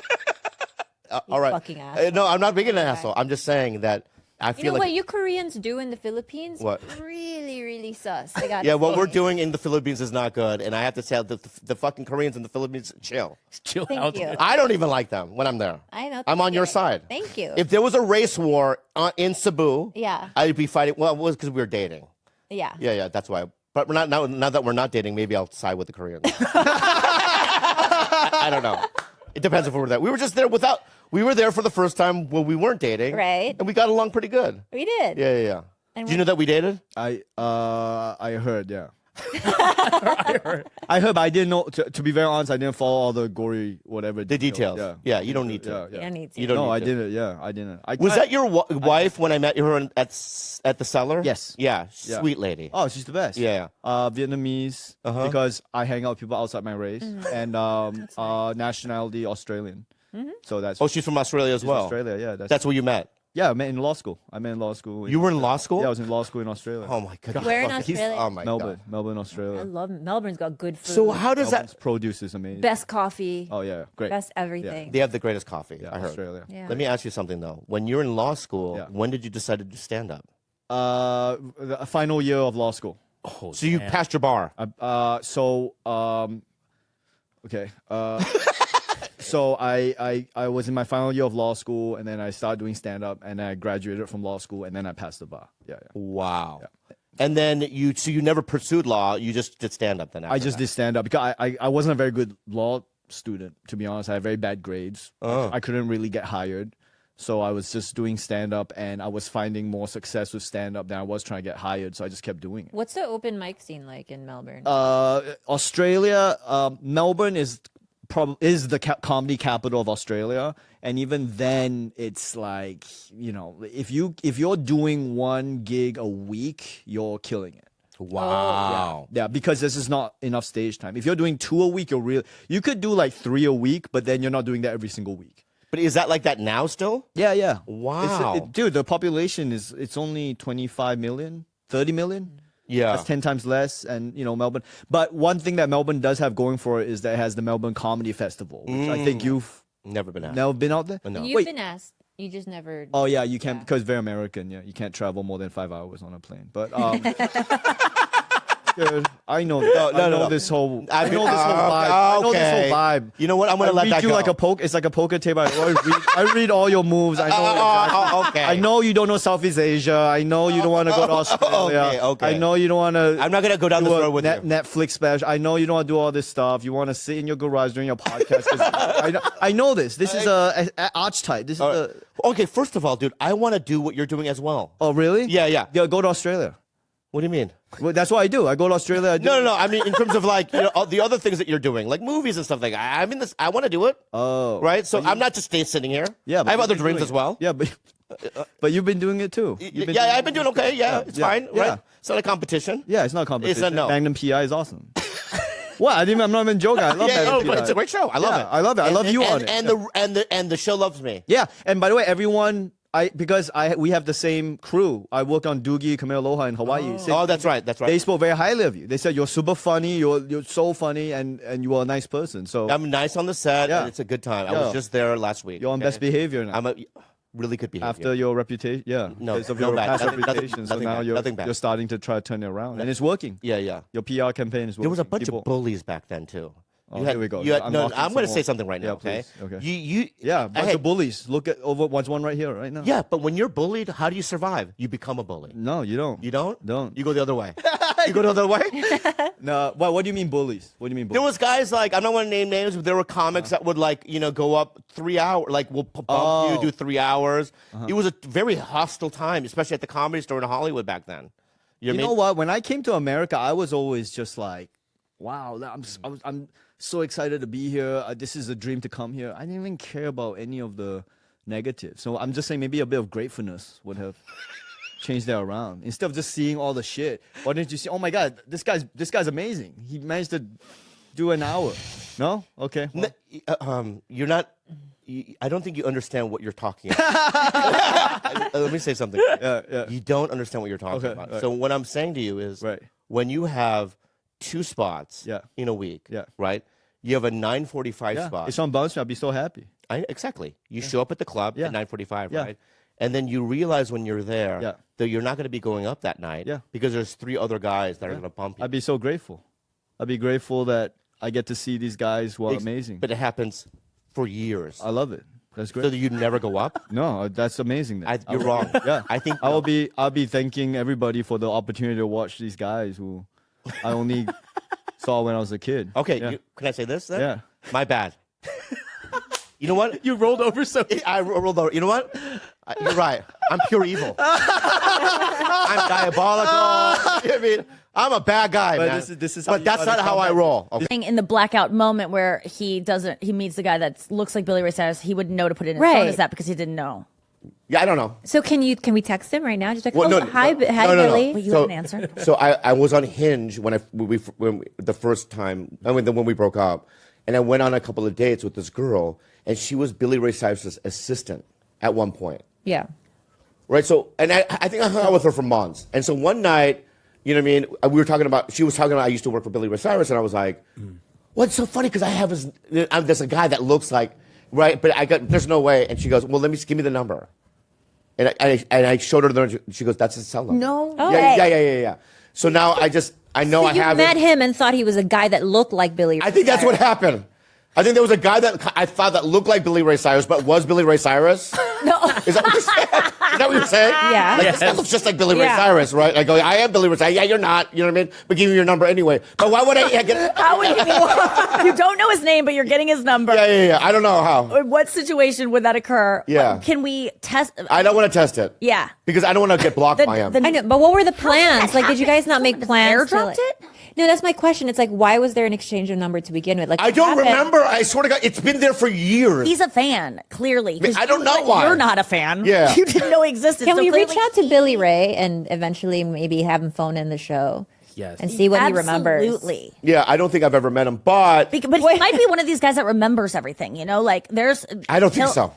All right. fucking asshole. No, I'm not being an asshole. I'm just saying that I You feel know like what you Koreans do in the Philippines? What? Really, really sus. I got yeah, what we're doing in the Philippines is not good, and I have to tell the fucking Koreans in the Philippines chill. Chill Thank out. you. I don't even like them when I'm there. I know. I'm on your side. Thank you. If there was a race war in Cebu, Yeah. I'd be fighting. Well, it was because we were dating. yeah. Yeah, that's why. But we're not now that we're not dating. Maybe I'll side with the Koreans. I don't know. It depends if we were there. We were just there without. We were there for the first time when we weren't dating, Right. And we got along pretty good. We did. Yeah. And Did you know that we dated? I heard, yeah. I heard, but I didn't know. To be very honest, I didn't follow all the gory whatever. The details. Yeah. Yeah, you don't need to. Yeah. You don't need to. You don't No, need I to. didn't. Yeah, I didn't. Was that your wife when I met her at the cellar? Yes. Yeah, Yeah. sweet lady. Oh, she's the best. Yeah. Vietnamese because I hang out with people outside my race, and nationality Australian. So that's Oh, she's from Australia as she's well. Australia. Yeah, That's where you met. yeah. I met in law school. I met in law school. You were in law school? Yeah, I was in law school in Australia. Oh my god. Where in Fucking- Australia? Oh my Melbourne, god. Melbourne, I Australia. love Melbourne's got good food. So how does Melbourne's that? produce is amazing. best coffee, Oh yeah, great. best everything. They have the greatest coffee. Yeah, I heard. Australia. Yeah. Let me ask you something though. When you're in law school, Yeah. when did you decide to do stand up? The final year of law school. Oh, So you damn. passed your bar. Okay. So I was in my final year of law school, and then I started doing stand up, and I graduated from law school, and then I passed the bar. Yeah. Wow. And then you never pursued law. You just did stand up then. I just did stand up because I wasn't a very good law student, to be honest. I had very bad grades. I couldn't really get hired. So I was just doing stand up, and I was finding more success with stand up than I was trying to get hired. So I just kept doing it. What's the open mic scene like in Melbourne? Australia, Melbourne is the comedy capital of Australia, and even then, it's like, you know, if you're doing one gig a week, you're killing it. Wow. Yeah, because this is not enough stage time. If you're doing 2 a week, you could do like 3 a week, but then you're not doing that every single week. But is that like that now still? Yeah. Wow. Dude, the population it's only 25 million, 30 million. Yeah. That's 10 times less. And, you know, Melbourne. But one thing that Melbourne does have going for it is that it has the Melbourne Comedy Festival, which I think you've Never been out. never been out there? No. You've been asked. You just never. Oh, yeah, you can't, because very American. Yeah, you can't travel more than 5 hours on a plane. But, dude, I know. I know this whole. I know this whole vibe. I know this whole vibe. You know what? I'm gonna let that you go. like a poke. It's like a poker table. I read all your moves. I know. Okay. I know you don't know Southeast Asia. I know you don't want to go to Australia. Okay. I know you don't want to. I'm not gonna go down this road with you. Netflix special. I know you don't want to do all this stuff. You want to sit in your garage during your podcast. I know this. This is a archetype. This is Okay, first of all, dude, I want to do what you're doing as well. Oh, really? Yeah. Go to Australia. What do you mean? Well, that's what I do. I go to Australia. No. I mean, in terms of like, you know, the other things that you're doing, like movies and stuff like that. I mean, I want to do it. Oh. Right? So I'm not just sitting here. Yeah. I have other dreams as well. Yeah, but you've been doing it too. I've been doing okay. Yeah, it's fine. Yeah. Right? It's not a competition. Yeah, it's not a competition. no. Magnum PI is awesome. What? I'm not even joking. I love Magnum but PI. it's a great show. I love it. I love it. I love you on it. And the show loves me. Yeah, and by the way, everyone, we have the same crew. I worked on Doogie, Kamea Aloha in Hawaii. Oh, that's right. They spoke very highly of you. They said you're super funny. You're so funny, and you are a nice person. So I'm nice on the set. Yeah. And it's a good time. I Yeah. was just there last week. you're on best behavior now. I'm a really good behavior. After your reputation, No, because of no your bad. past Nothing- reputation. So nothing now bad. you're Nothing bad. starting to try to turn it around, and it's working. Yeah. Your PR campaign is working. There was a bunch People- of bullies back then too. Oh, here we go. No, I'm Unlocking going to some say more. something right now. Yeah, Okay. please. Okay. You. Yeah, a bunch Hey, of bullies. Look at what's one right here, right now. Yeah, but when you're bullied, how do you survive? You become a bully. No, you don't. You don't? Don't. You go the other way. You go the other way? No. What do you mean bullies? What do you mean bullies? There was guys like, I'm not going to name names, but there were comics that would like, you know, go up 3 hours, like we'll bump you, do 3 hours. It was a very hostile time, especially at the Comedy Store in Hollywood back then. You know what? When I came to America, I was always just like, wow, I'm so excited to be here. This is a dream to come here. I didn't even care about any of the negatives. So I'm just saying maybe a bit of gratefulness would have changed that around. Instead of just seeing all the shit, why didn't you see, oh my God, this guy's amazing. He managed to do an hour. No? Okay. Well. You're not. I don't think you understand what you're talking about. Let me say something. Yeah. You don't understand what you're talking about. right. So what I'm saying to you is, Right. when you have 2 spots Yeah. in a week, Yeah. right? You have a 9:45 spot. It's on bounce. I'll be so happy. Exactly. You show up at the club Yeah. at 9:45, Yeah. right? And then you realize when you're there Yeah. that you're not going to be going up that night Yeah. because there's 3 other guys that are going to bump you. I'd be so grateful. I'd be grateful that I get to see these guys who are amazing. But it happens for years. I love it. That's great. So that you never go up? No, that's amazing. Then. You're wrong. Yeah, I think I'll be thanking everybody for the opportunity to watch these guys who I only saw when I was a kid. Okay, Yeah. can I say this then? Yeah. My bad. You know what? You rolled over so. I rolled over. You know what? You're right. I'm pure evil. I'm diabolical. I mean, I'm a bad guy, But man. this is how but you that's gotta not how come I back. roll. Okay. In the blackout moment where he meets the guy that looks like Billy Ray Cyrus, he wouldn't know to put it in his phone. Right. Is that because he didn't know? Yeah, I don't know. So can we text him right now? Just like, Well, oh, no, hi, no, hi, no, no, no. Billy. Wait, you haven't answered? So I was on Hinge when the first time, when we broke up, and I went on a couple of dates with this girl, and she was Billy Ray Cyrus's assistant at one point. Yeah. Right. So, and I think I hung out with her for months. And so one night, you know what I mean? She was talking about, I used to work for Billy Ray Cyrus, and I was like, well, it's so funny because there's a guy that looks like, right? But there's no way. And she goes, well, give me the number. And I showed her the number. She goes, that's his cell number. No Oh. way. Yeah. So now I know So I you have met him and thought he was a guy that looked like Billy. I think that's what happened. I think there was a guy that I thought that looked like Billy Ray Cyrus, but was Billy Ray Cyrus. No. Is that what you're saying? Is that what you're saying? Yeah. Like, this guy looks just like Billy Ray Yeah. Cyrus, right? I go, I am Billy Ray Cyrus. Yeah, you're not. You know what I mean? But give me your number anyway. But why would I get How would you don't know his name, but you're getting his number. Yeah. I don't know how. In what situation would that occur? Yeah. Can we test? I don't want to test it. Yeah. Because I don't want to get blocked by him. I know, but what were the plans? Like, did you guys not make Someone plans? airdropped it? No, that's my question. It's like, why was there an exchange of number to begin with? Like, I what don't happened? remember. I swear to God, it's been there for years. He's a fan, clearly. 'Cause I don't know but why. You're not a fan. Yeah. You didn't know he existed. Can so we reach clearly out to Billy Ray and eventually maybe have him phone in the show? Yes. And see what he remembers. Absolutely. Yeah, I don't think I've ever met him, but But he might be one of these guys that remembers everything. You know, like there's. I don't think so.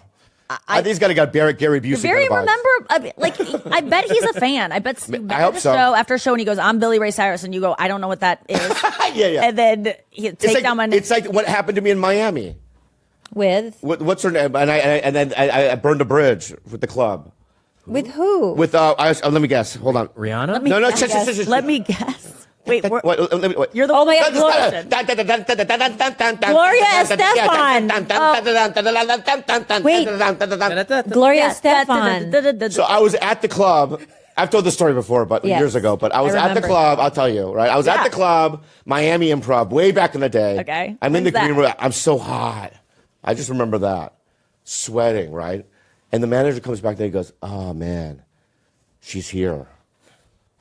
I think he's got Gary Busey. Very kind of vibes. remember, like I bet he's a fan. I bet you I hope the so. show after a show and he goes, "I'm Billy Ray Cyrus," and you go, "I don't know what that is." Yeah. And then he take down my. It's like what happened to me in Miami. With What's her name? And then I burned a bridge with the club. who? With let me guess. Hold on. Rihanna? Let me No, guess. Let me guess. Wait, Wait, let me. Wait. you're the Oh my God, Gloria. Gloria Estefan. Wait. Gloria Estefan. So I was at the club. I've told this story before, but Yes. years ago. But I was I at the remember. club. I'll tell you, right? I was at Yeah. the club, Miami Improv, way back in the day. Okay. I'm in the When's green that? room. I'm so hot. I just remember that, sweating, right? And the manager comes back and he goes, "Oh man, she's here."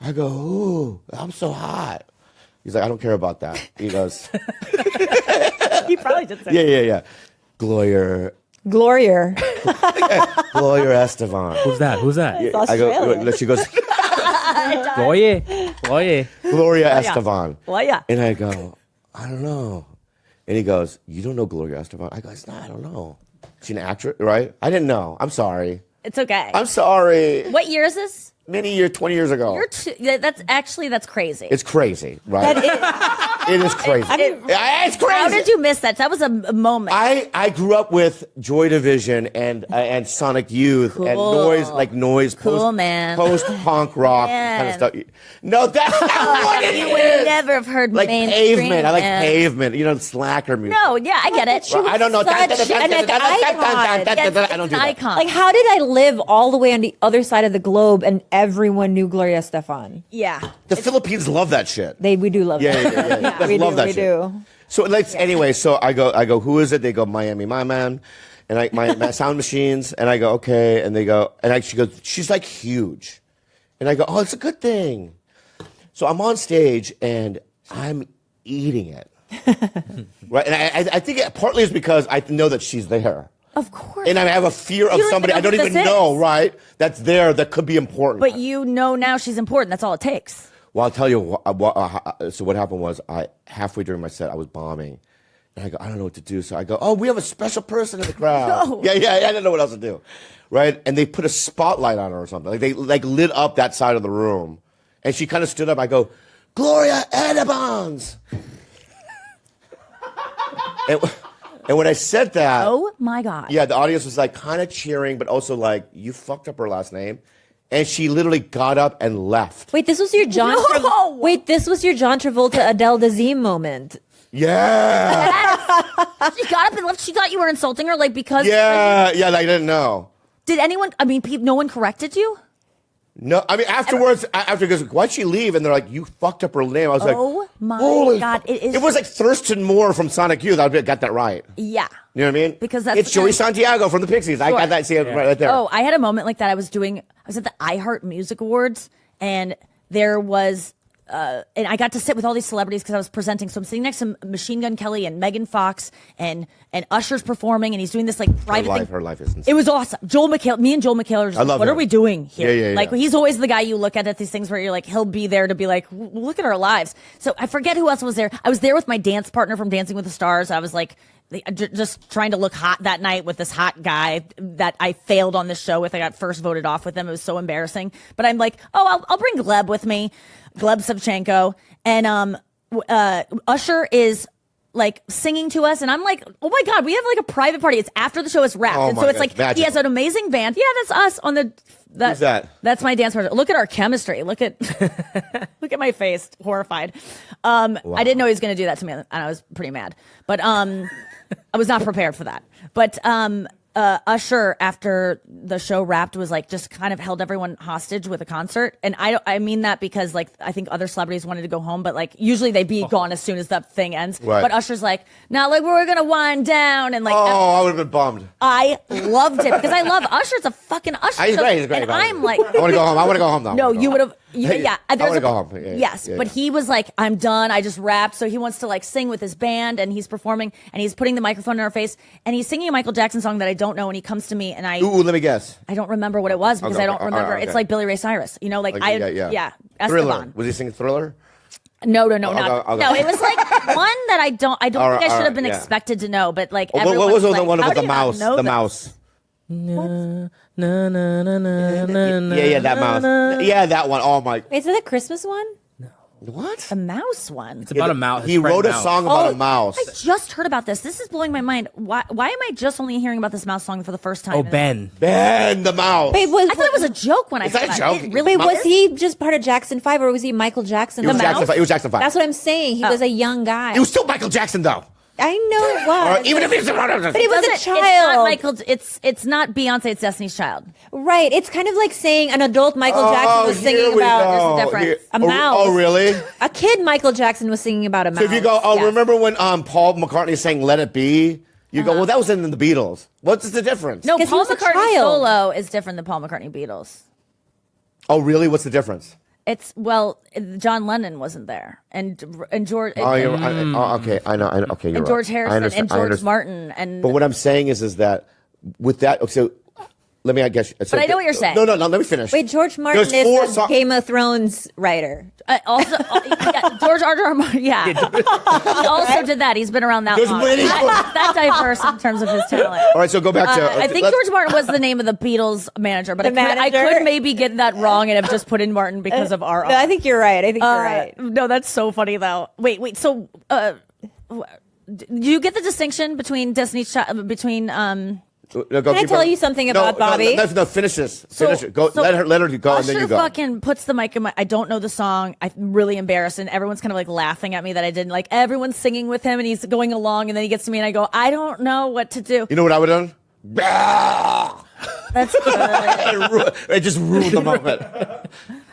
I go, "Ooh, I'm so hot." He's like, "I don't care about that." He goes, He probably did say. "Yeah. Gloria Gloria. Estevan." Who's that? Who's that? I go, Australian. she goes, Gloye. Gloye. "Gloria Estevan." Well, yeah. And I go, "I don't know." And he goes, "You don't know Gloria Estefan?" I go, "I don't know. She's an actress, right?" I didn't know. I'm sorry. It's okay. I'm sorry. What year is this? 20 years ago. That's crazy. It's crazy, right? It is crazy. It's crazy. How did you miss that? That was a moment. I grew up with Joy Division and Sonic Youth and noise Cool, man. post punk rock kind of stuff. No, that's not what it you is. would never have heard Like mainstream. Pavement. I like man. Pavement. You know, slacker music. No, yeah, I get it. I don't know. such an icon. I don't do An that. icon. Like, how did I live all the way on the other side of the globe and everyone knew Gloria Estefan? Yeah. The Philippines love that shit. We do love Yeah. that. You guys We love do, that we shit. do. So anyway, so I go, "Who is it?" They go, "Miami, my man." And my sound machines, and I go, "Okay." And they go, she goes, "She's like huge." And I go, "Oh, it's a good thing." So I'm on stage and I'm eating it. Right. And I think it partly is because I know that she's there. Of course. And I have a fear of You don't somebody I even don't know who even this know, is. right? That's there that could be important. But you know now she's important. That's all it takes. Well, I'll tell you. So what happened was, halfway during my set, I was bombing, and I go, "I don't know what to do." So I go, "Oh, we have a special person in the crowd." No. Yeah. I didn't know what else to do, right? And they put a spotlight on her or something. Like they lit up that side of the room, and she kind of stood up. I go, "Gloria Edibons." and when I said that, Oh my God. yeah, the audience was like kind of cheering, but also like, "You fucked up her last name." And she literally got up and left. Wait, this was your John. No! Wait, this was your John Travolta Adele Dazeem moment. Yeah. She got up and left. She thought you were insulting her, like because. Yeah, I didn't know. Did anyone? I mean, no one corrected you. No, I mean afterwards, after he goes, "Why'd she leave?" And they're like, "You fucked up her name." I was like, Oh my "Holy God, fu-" it is- It was like Thurston Moore from Sonic Youth. I got that right. Yeah. You know what I mean? Because that's it's the Joey kind- Santiago from the Pixies. I got that. See it right there. Oh, I had a moment like that. I was at the iHeart Music Awards, and there was, and I got to sit with all these celebrities because I was presenting. So I'm sitting next to Machine Gun Kelly and Megan Fox, and Usher's performing, and he's doing this like private thing. Her life is insane. It was awesome. Me and Joel McHale are just I like, love what him. are we doing here? Yeah. Like, he's always the guy you look at these things where you're like, he'll be there to be like, look at our lives. So I forget who else was there. I was there with my dance partner from Dancing with the Stars. I was like, just trying to look hot that night with this hot guy that I failed on this show with. I got first voted off with him. It was so embarrassing. But I'm like, oh, I'll bring Gleb with me, Gleb Savchenko. And Usher is like singing to us, and I'm like, oh my God, we have like a private party. It's after the show is wrapped. Oh and my so it's God, like, magical. he has an amazing band. Yeah, that's us on the. Who's that? That's my dance partner. Look at our chemistry. Look at look at my face, horrified. I didn't know he was going to do that to me, and I was pretty mad. But I was not prepared for that. But Usher, after the show wrapped, was like just kind of held everyone hostage with a concert, and I mean that because like I think other celebrities wanted to go home, but like usually they'd be gone as soon as that thing ends. Right. But Usher's like, now like we're gonna wind down, and like I would have been bummed. I loved it because I love Usher. It's a fucking Usher. He's show. great. He's great. And I'm like, I want to go home. I want to go home though. no, you would have. Yeah, I there's wanna a- go home. Yeah, yes, yeah, but yeah. he was like, I'm done. I just rapped. So he wants to like sing with his band, and he's performing, and he's putting the microphone in our face, and he's singing a Michael Jackson song that I don't know, and he comes to me, and Ooh, let me guess. I don't remember what it was because Okay, I don't okay, remember. okay. It's like Billy Ray Cyrus, you know, like Yeah. Esteban. Thriller. Was he singing Thriller? No, Okay, not. okay. No, it was like one that I don't All think right, I should all have right, been yeah. expected to know, but like What everyone was the like, one how with do the you not mouse? know The this? mouse. Na, na, na, na, na, na, Yeah, that mouse. Yeah, that one. Oh my. Is it a Christmas one? What? The mouse one. It's about a mouse. He wrote a song about a mouse. I just heard about this. This is blowing my mind. Why am I just only hearing about this mouse song for the first time? Oh, Ben. Ben the mouse. Wait, I thought it was a joke when I Is that heard a about joke? it. It really Wait, was. was he just part of Jackson 5 or was he Michael Jackson? It was the Jackson mouse? 5. It was Jackson 5. That's what I'm saying. He was a young guy. It was still Michael Jackson though. I know it Or was. even if it's but it was a Doesn't- It's not child. Michael. It's not Beyonce. It's Destiny's Child. Right. It's kind of like saying an adult Michael Oh, Jackson was singing about There's a difference. a mouse. Oh, really? a kid Michael Jackson was singing about a mouse. So if you go, Yes. remember when Paul McCartney sang "Let It Be"? You go, well, that was in the Beatles. What's the difference? No, 'Cause he Paul was a McCartney child. solo is different than Paul McCartney Beatles. Oh, really? What's the difference? It's John Lennon wasn't there, and George. Oh, okay. I know. Okay, you're and George right. I Harrison understand- and I George understand. Martin and. But what I'm saying is that with that, so let me, I guess. So, But I know what you're saying. No, let me finish. Wait, George Martin There's four is a songs. Game of Thrones writer. Also, yeah, George R.R. Martin. Yeah, he also did that. He's been around that There's long. many- That diverse in terms of his talent. All right, so go back to. I think let's- George Martin was the name of the Beatles manager, but The I manager? could maybe get that wrong and have just put in Martin because of R.R. No, I think you're right. I think you're right. No, that's so funny though. Wait. So, do you get the distinction between Destiny's Child between No, go Can I keep tell going. you something No, about Bobby? No, finish this. Finish it. Go. Let her go, and then you Usher go. fucking puts the mic in my. I don't know the song. I'm really embarrassed, and everyone's kind of like laughing at me that I didn't. Like everyone's singing with him, and he's going along, and then he gets to me, and I go, I don't know what to do. You know what I would have done? Bah! That's good. It just ruined the moment.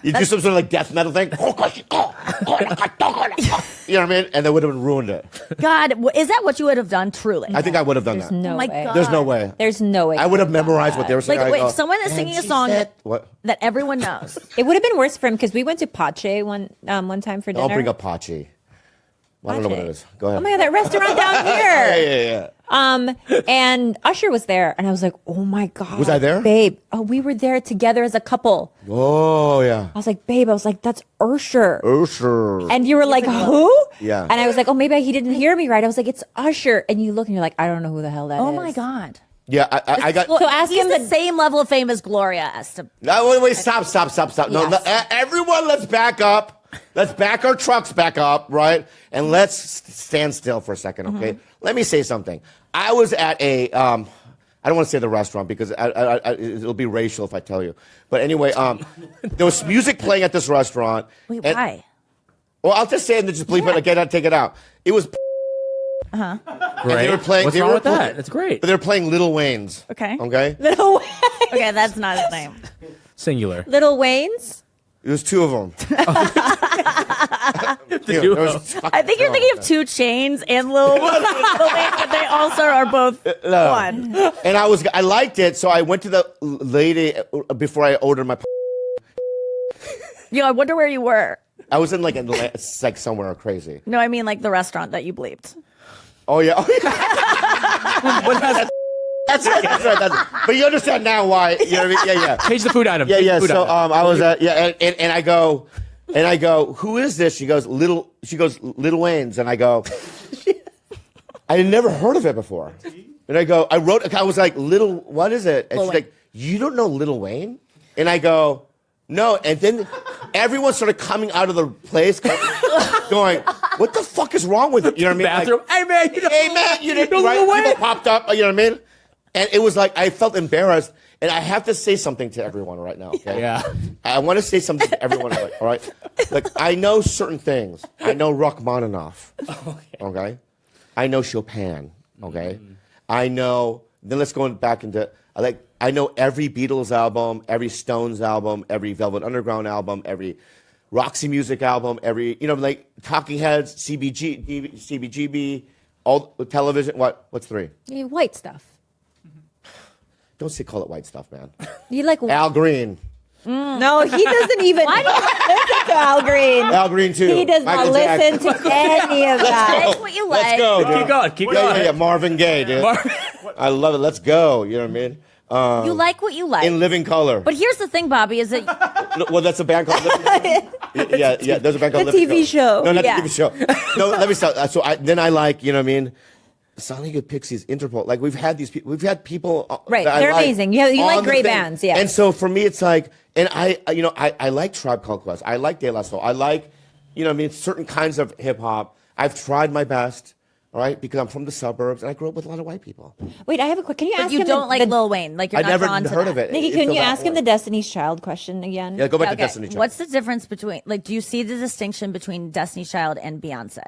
You do some sort of like death metal thing. You know what I mean? And that would have ruined it. God, is that what you would have done? Truly, I think I would have done There's that. no Oh my way. God. There's no way. There's no way. I would have memorized what they were saying. like I wait, go, if someone is "And singing a she song said-" What? that everyone knows. It would have been worse for him because we went to Pache one time for dinner. Don't bring up Pachi. I don't know what it is. Go ahead. Oh my god, that restaurant down here. Yeah. And Usher was there, and I was like, "Oh my god, Was I there? babe? Oh, we were there together as a couple." Oh yeah. I was like, "Babe," I was like, "That's Usher." Usher. And you were like, "Who?" Yeah. And I was like, "Oh, maybe he didn't hear me right." I was like, "It's Usher." And you look, and you're like, "I don't know who the hell that is." Oh my God. Yeah, I got. So ask He's him the the same level of fame as Gloria Estefan. No, wait, stop. No, Yes. everyone, let's back up. Let's back our trucks back up, right? And let's stand still for a second, okay? Mm-hmm. Let me say something. I was at a, I don't want to say the restaurant because it'll be racial if I tell you. But anyway, there was music playing at this restaurant. Wait, and- why? Well, I'll just say it and then just bleep it again. I'll take it out. It was, Great. they were playing. What's they wrong were with playing- that? That's great. But they're playing Little Wayne's. Okay. Okay? Little Okay, that's not his name. Singular. Little Wayne's. It was two of them. duo. I think you're thinking of 2 Chainz and Lil Wayne, but they also are both one. And I liked it, so I went to the lady before I ordered my. You know, I wonder where you were. I was in like it's like somewhere crazy. No, I mean like the restaurant that you bleeped. Oh yeah, that's right. But you understand now why? You know what I mean? Yeah. Change the food item. Yeah. Change the Yeah. food So item. I was and I go, who is this? She goes, Little Wayne's, and I go, I had never heard of it before. And I go, I was like, what is it? And Lil she's Wayne. like, you don't know Little Wayne? And I go, no. And then everyone started coming out of the place going, what the fuck is wrong with it? You know what I mean? Bathroom. Hey man, You didn't, know right? Lil Wayne? People popped up, you know what I mean? And it was like, I felt embarrassed. And I have to say something to everyone right now, okay? Yeah. I want to say something to everyone, all right? Like, I know certain things. I know Rachmaninoff, okay? I know Chopin, okay? I know then let's go back into I know every Beatles album, every Stones album, every Velvet Underground album, every Roxy Music album, every like Talking Heads, CBGB, all television. What's 3? Yeah, white stuff. Don't call it white stuff, man. You like Al Green. No, he doesn't even listen to Al Green. Al Green too. He does Michael not listen Jackson. to any of that. That's what you like. Let's go, dude. Keep going. Keep Yeah, going. yeah, Marvin Gaye, dude. I love it. Let's go. You know what I mean? You like what you like. In Living Color. But here's the thing, Bobby, is that No, well, that's a band called Living Color. Yeah, there's a band called The Living TV show. No, not Yeah. the TV show. No, let me start. So then I like, you know what I mean? Sonic Youth, Pixies, Interpol. Like we've had these people. We've had people. Right, that I they're like amazing. You like on the great thing. bands, yeah. And so for me, it's like, and I like Tribe Called Quest. I like De La Soul. I like, what I mean, certain kinds of hip hop. I've tried my best. All right, because I'm from the suburbs and I grew up with a lot of white people. Wait, I have a quick. Can you but ask you him? don't like Lil Wayne. Like you're I not never drawn to heard that. of it. Nikki, It can feels you that ask him way. the Destiny's Child question again? Yeah, go back to Okay. Destiny Child. What's the difference between do you see the distinction between Destiny's Child and Beyonce?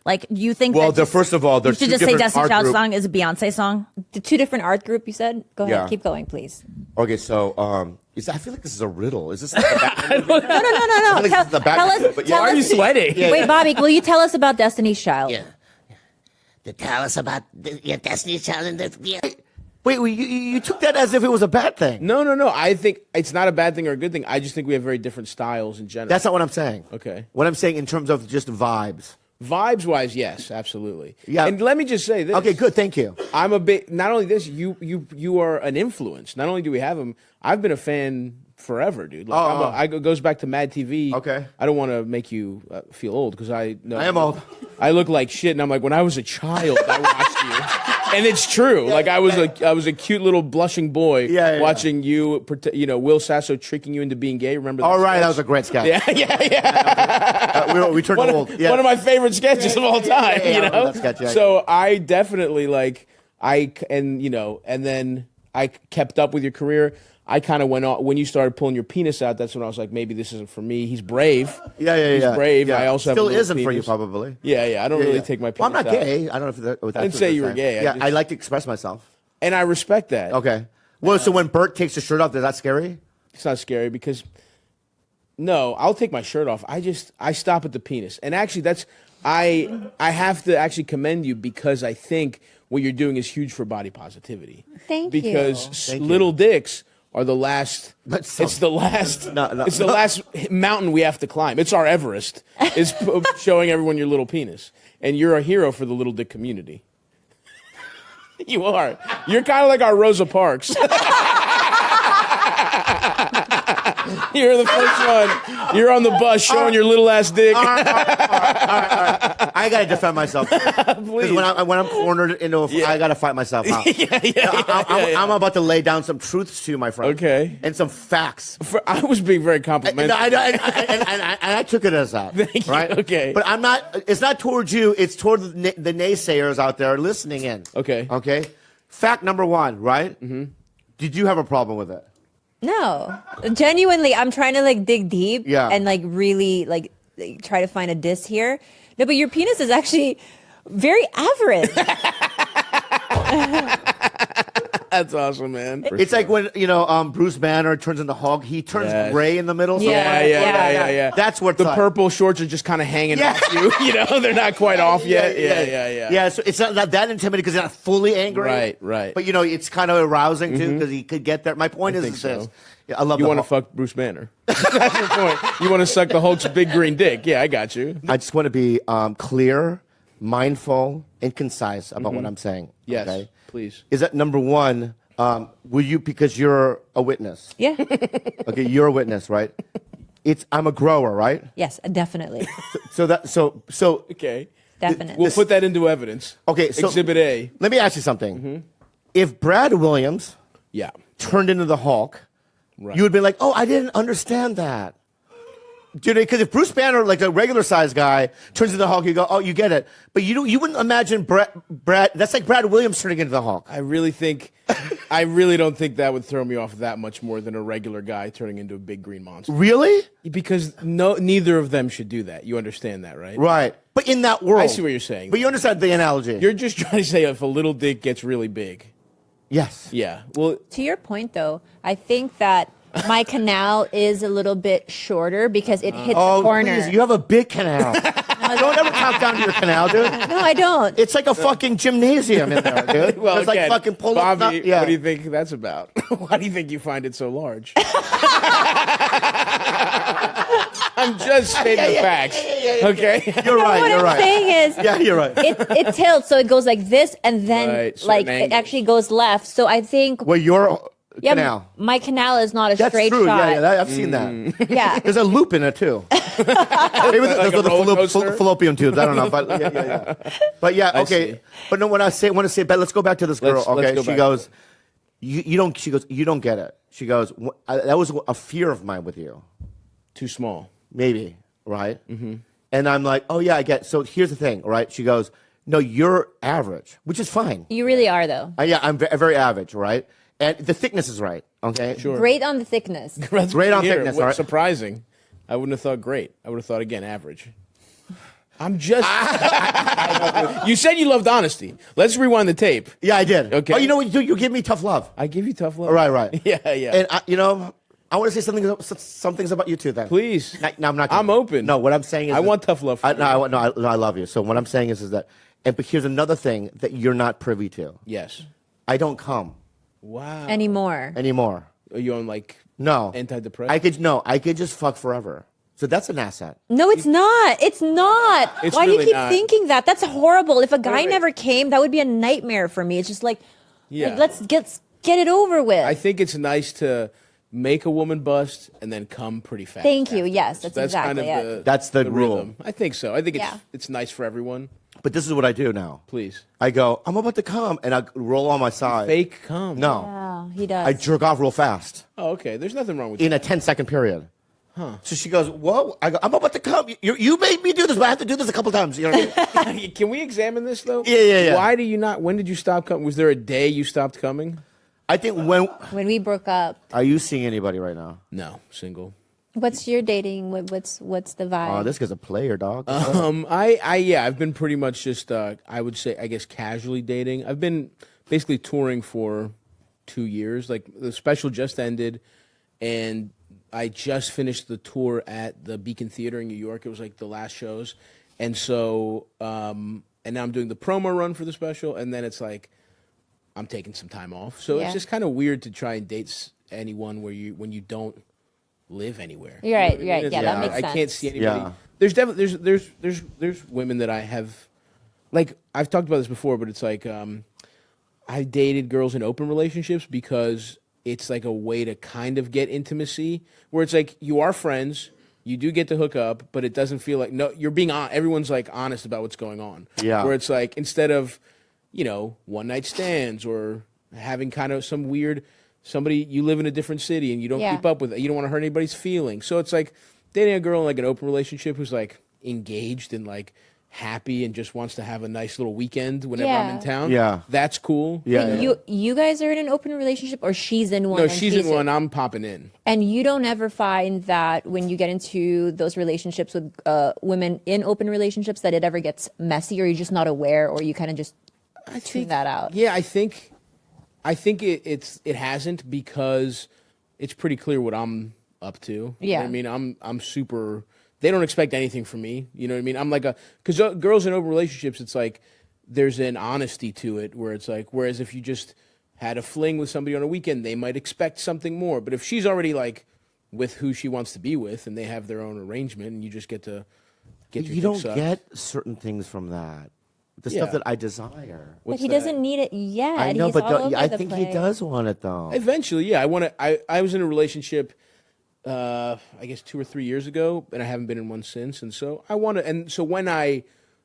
Like, do you think Well, that just, first of all, you there's should two just say different Destiny's art Child group- song is a Beyonce song? The 2 different art group you said. Go ahead, Yeah. keep going, please. Okay, so I feel like this is a riddle. Is this like a Batman movie? No. I feel like this is the Tell Batman, us. but Tell Why are you us. sweating? Yeah. Wait, Bobby, will you tell us about Destiny's Child? Yeah. To tell us about your Destiny's Child and the Wait, you took that as if it was a bad thing. No. I think it's not a bad thing or a good thing. I just think we have very different styles in general. That's not what I'm saying. Okay. What I'm saying in terms of just vibes. Vibes wise, yes, absolutely. Yeah. And let me just say this. Okay, good. Thank you. I'm a big. Not only this, you are an influence. Not only do we have him, I've been a fan forever, dude. Like, it goes back to Mad TV. Okay. I don't want to make you feel old because I know I am old. I look like shit, and I'm like, when I was a child, I watched you, and it's true. Like I was a cute little blushing boy Yeah. watching you. Will Sasso tricking you into being gay. Remember? All right, sketch? that was a great sketch. Yeah. We turned old. Yeah. One of my favorite sketches of all time. Yeah, you I know. love that sketch, yeah. So I definitely and then I kept up with your career. I kind of went on when you started pulling your penis out. That's when I was like, maybe this isn't for me. He's brave. Yeah. He's brave. Yeah. I also Still have a little isn't for you, penis. probably. Yeah. I don't really Yeah. take my penis Well, I'm not out. gay. I don't know if that. I didn't say you were gay. Yeah, I like to express myself. And I respect that. Okay. Well, so when Bert takes his shirt off, is that scary? It's not scary because no, I'll take my shirt off. I stop at the penis. And actually I have to actually commend you because I think what you're doing is huge for body positivity. Thank you. Because little dicks are the last it's the last No. it's the last mountain we have to climb. It's our Everest. Is showing everyone your little penis. And you're a hero for the little dick community. You are. You're kind of like our Rosa Parks. You're the first one. You're on the bus showing your little ass dick. All right. I gotta defend myself. Because when I'm cornered into I gotta fight myself out. I'm about to lay down some truths to you, my friend. Okay. And some facts. I was being very And complimentary. I took it as that. Thank you. Right? Okay. But I'm not. It's not towards you. It's toward the naysayers out there listening in. Okay. Okay. Fact number 1. Right. Mm-hmm. Did you have a problem with it? No, genuinely, I'm trying to dig deep Yeah. and really try to find a diss here. No, but your penis is actually very average. That's awesome, man. It's like when Bruce Banner turns into Hulk. He turns Yes. gray in the middle. Yeah. That's what The purple shorts are just kind of hanging Yeah. off you. They're not quite off yet. Yeah. Yeah, so it's not that intimidating because you're not fully angry. Right. But it's kind of arousing too because he could get there. My point I is think this. so. Yeah, I love You the want to Hulk. fuck Bruce Banner. That's your point. You want to suck the Hulk's big green dick. Yeah, I got you. I just want to be clear, mindful, and concise about what I'm saying. Yes, Okay? please. Is that number 1? Will you, because you're a witness? Yeah. Okay, you're a witness, right? I'm a grower, right? Yes, definitely. So Okay. Definitely. We'll put that into evidence. okay. So Exhibit A. Let me ask you something. If Brad Williams Yeah. turned into the Hulk, Right. you would be like, "Oh, I didn't understand that." Dude, because if Bruce Banner, like a regular sized guy, turns into the Hulk, you go, "Oh, you get it." But you wouldn't imagine Brad. That's like Brad Williams turning into the Hulk. I really think I really don't think that would throw me off that much more than a regular guy turning into a big green monster. Really? Because neither of them should do that. You understand that, right? Right. But in that world. I see what you're saying. But you understand the analogy. You're just trying to say if a little dick gets really big. Yes. Yeah. Well, To your point, though, I think that my canal is a little bit shorter because it hits the corner. Please, you have a big canal. Don't ever talk down to your canal, dude. No, I don't. It's like a fucking gymnasium in there, dude. well, There's again, like fucking pull Bobby, up. Yeah. what do you think that's about? Why do you think you find it so large? I'm just stating the facts. Okay. You're right. What You're I'm right. saying is, Yeah, you're right. it tilts, so it goes like this, and then Right, certain like it angles. actually goes left. So I think Well, your canal. my canal is not a That's straight true. shot. Yeah, I've seen that. Yeah. There's a loop in it too. Maybe Like those a are roller the coaster? fallopian tubes. I don't know, but yeah. But yeah, I okay. see. But no, when I want to say, but let's go back to this girl. Let's Okay, go she back. goes, you don't. She goes, you don't get it. She goes, that was a fear of mine with you. Too small. Maybe, right? Mm-hmm. And I'm like, oh yeah, I get. So here's the thing, right? She goes, no, you're average, which is fine. You really are, though. Yeah, I'm very average, right? And the thickness is right. Okay, Sure. Great on the thickness. That's Great on here. thickness, What's all right? surprising. I wouldn't have thought great. I would have thought again average. I'm just. You said you loved honesty. Let's rewind the tape. Yeah, I did. Okay. Oh, you know what? You give me tough love. I give you tough love. Right. Yeah. And I want to say some things about you too. Then Please. No, I'm not. I'm open. No, what I'm saying is I want tough love. I love you. So what I'm saying is that, but here's another thing that you're not privy to. Yes. I don't come Wow. Anymore. anymore. Are you on like No. antidepressants? I could just fuck forever. So that's an asset. No, it's not. It's not. It's Why do you really keep not. thinking that? That's horrible. If a guy Wait. never came, that would be a nightmare for me. It's just like, Yeah. let's get it over with. I think it's nice to make a woman bust and then come pretty fast. Thank you. afterwards. Yes, that's kind of exactly the, it. That's the rule. rhythm. I think so. I think Yeah. it's nice for everyone. But this is what I do now. Please. I go, I'm about to come, and I roll on my side. Fake come. No, Yeah, he does. I jerk off real fast Oh, okay. There's nothing wrong with in that. a 10-second period. So she goes, whoa. I go, I'm about to come. You made me do this, but I have to do this a couple times. You know what I mean? Can we examine this though? Yeah. Why do you not? When did you stop coming? Was there a day you stopped coming? I think when we broke up, are you seeing anybody right now? No, single. what's your dating? What's the vibe? Oh, this guy's a player, dog. I've been pretty much just I would say I guess casually dating. I've been basically touring for 2 years. Like the special just ended, and I just finished the tour at the Beacon Theater in New York. It was like the last shows, and so and now I'm doing the promo run for the special, and then it's like I'm taking some time off. So Yeah. it's just kind of weird to try and date anyone when you don't live anywhere. You're right, You know what I you're right. mean? Yeah, It's that like, makes I can't sense. see anybody. Yeah. There's definitely there's women that I have, like I've talked about this before, but it's like I dated girls in open relationships because it's like a way to kind of get intimacy where it's like you are friends, you do get to hook up, but it doesn't feel like you're being on. Everyone's like honest about what's going on. Yeah. Where it's like instead of one night stands or having kind of some weird somebody you live in a different city and you don't Yeah. keep up with it. You don't want to hurt anybody's feelings. So it's like dating a girl in like an open relationship who's like engaged and like happy and just wants to have a nice little weekend whenever I'm in Yeah. town. Yeah. That's cool. Yeah. Wait, you guys are in an open relationship, or she's in one? No, and she's in one. I'm popping in. And you don't ever find that when you get into those relationships with women in open relationships that it ever gets messy, or you're just not aware, or you kind of just tune that out. Yeah, I think it hasn't because it's pretty clear what I'm up to. You know Yeah. what I mean, I'm super. They don't expect anything from me. You know what I mean? I'm like because girls in open relationships, it's like there's an honesty to it where it's like whereas if you just had a fling with somebody on a weekend, they might expect something more. But if she's already like with who she wants to be with and they have their own arrangement and you just get to get your You dick don't sucked. get certain things from that. The Yeah. stuff that I desire. But What's he that? doesn't need it yet. I know, He's but all over I the think he place. does want it though. Eventually, yeah. I was in a relationship, I guess 2 or 3 years ago, and I haven't been in one since. And so I want to. And so when I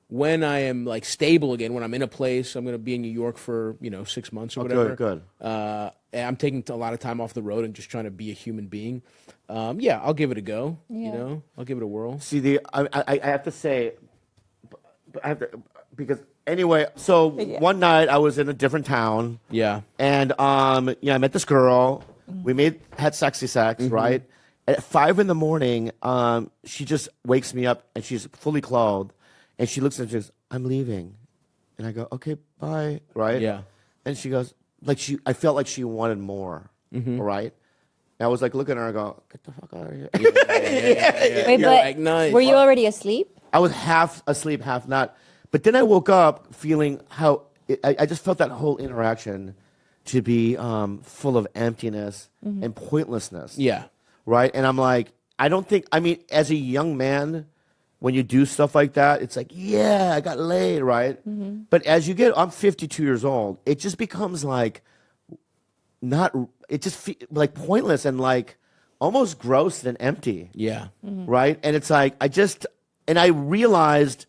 am like stable again, when I'm in a place, I'm going to be in New York for 6 months or Oh, whatever. good. And I'm taking a lot of time off the road and just trying to be a human being. Yeah, I'll give it a go. Yeah. I'll give it a whirl. See, I have to say, but I have to, because Anyway, so one night I was in a different town. Yeah. And I met this girl. We had sexy sex, right? At 5 a.m, she just wakes me up and she's fully clothed, and she looks at me and she goes, "I'm leaving," and I go, "Okay, bye," right? Yeah. And she goes, I felt like she wanted more, right? And I was like, looking at her, and I go, "Get the fuck out of here!" Wait, You're but like, nice. were you already asleep? I was half asleep, half not. But then I woke up feeling I just felt that whole interaction to be full of emptiness and pointlessness. Yeah. Right? And I'm like, as a young man, when you do stuff like that, it's like, yeah, I got laid, right? But as you I'm 52 years old, it just becomes like, like pointless and like almost gross and empty. Yeah. Right? And it's like, I realized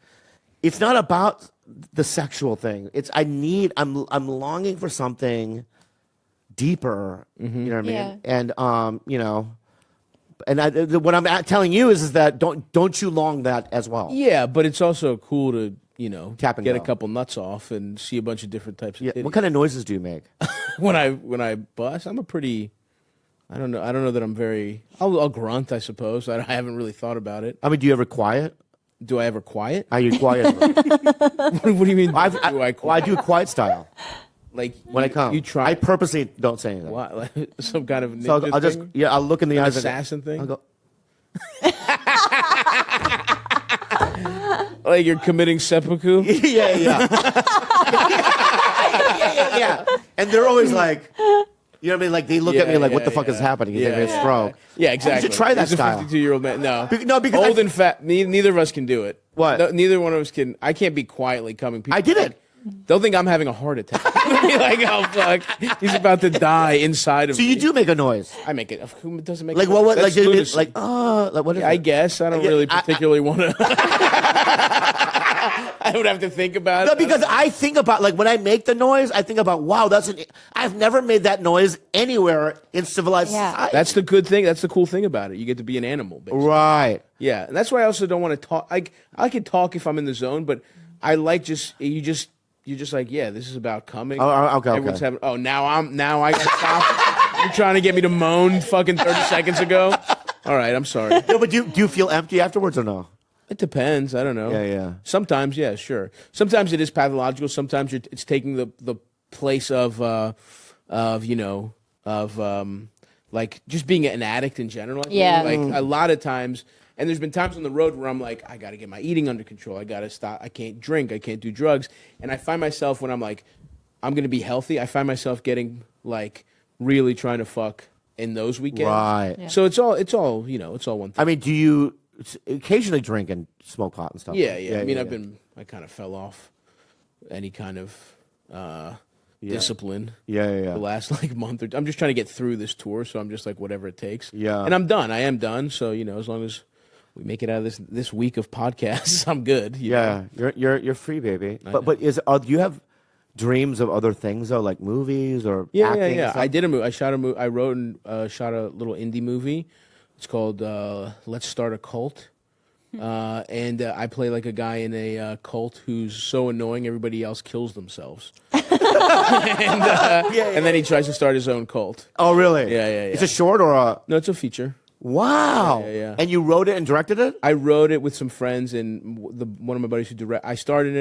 it's not about the sexual thing. I'm longing for something deeper. You know what I mean? Yeah. And what I'm telling you is that don't you long that as well? Yeah, but it's also cool to, Tap and get a go. couple nuts off and see a bunch of different types of Yeah. titties. What kind of noises do you make? when I bust, I'm a pretty, I don't know that I'm very, I'll grunt, I suppose. I haven't really thought about it. I mean, do you ever quiet? Do I ever quiet? Are you quiet? What do you mean? I quiet? do quiet style Like when I come. You try. I purposely don't say anything. What? Like some kind of ninja So I'll just thing? I'll look in the An eyes. assassin thing? I'll go, Like you're committing seppuku? yeah. Yeah. And they're always like, you know what I mean? Like they look at me like, what the fuck is happening? He's having a stroke. Yeah, exactly. You should try that He's a style. 52-year-old man. No. No, because Old and fat. Neither of us can do it. What? No, neither one of us can. I can't be quietly coming. People I did it. They'll think I'm having a heart attack. Be like, oh fuck, he's about to die inside of So me. you do make a noise. I make it. Who doesn't make Like it? what? That's Like lunacy. like what is I it? guess I don't Yeah, really I- particularly want to. I would have to think about No, it. because I think about like when I make the noise, I think about wow, I've never made that noise anywhere in civilized society. That's the good thing. That's the cool thing about it. You get to be an animal, basically. Right. Yeah, and that's why I also don't want to talk. I can talk if I'm in the zone, but I like you're just like, yeah, this is about coming. Oh, okay, Everyone's okay. having. Oh, now I got to stop. You're trying to get me to moan fucking 30 seconds ago. All right, I'm sorry. No, but do you feel empty afterwards or no? It depends. I don't know. Yeah. Sometimes, yeah, sure. Sometimes it is pathological. Sometimes it's taking the place of like just being an addict in general. I think. Yeah. Like a lot of times, and there's been times on the road where I'm like, I got to get my eating under control. I got to stop. I can't drink. I can't do drugs. And I find myself when I'm like, I'm going to be healthy. I find myself getting like really trying to fuck in those weekends. Right. Yeah. So it's all it's all one thing. I mean, do you occasionally drink and smoke pot and stuff? Yeah. I mean, I kind of fell off any kind of discipline. Yeah. The last like month or I'm just trying to get through this tour, so I'm just like whatever it takes. Yeah. And I'm done. I am done. So as long as we make it out of this week of podcasts, I'm good. you know? You're free, baby. know. But do you have dreams of other things though, like movies or Yeah. acting? and stuff? I did a movie. I shot a movie. I wrote and shot a little indie movie. It's called Let's Start a Cult. And I play like a guy in a cult who's so annoying everybody else kills themselves. And then he tries to start his own cult. Oh, really? Yeah. It's a short or a No, it's a feature. wow. Yeah. And you wrote it and directed it? I wrote it with some friends and one of my buddies who direct. I started it.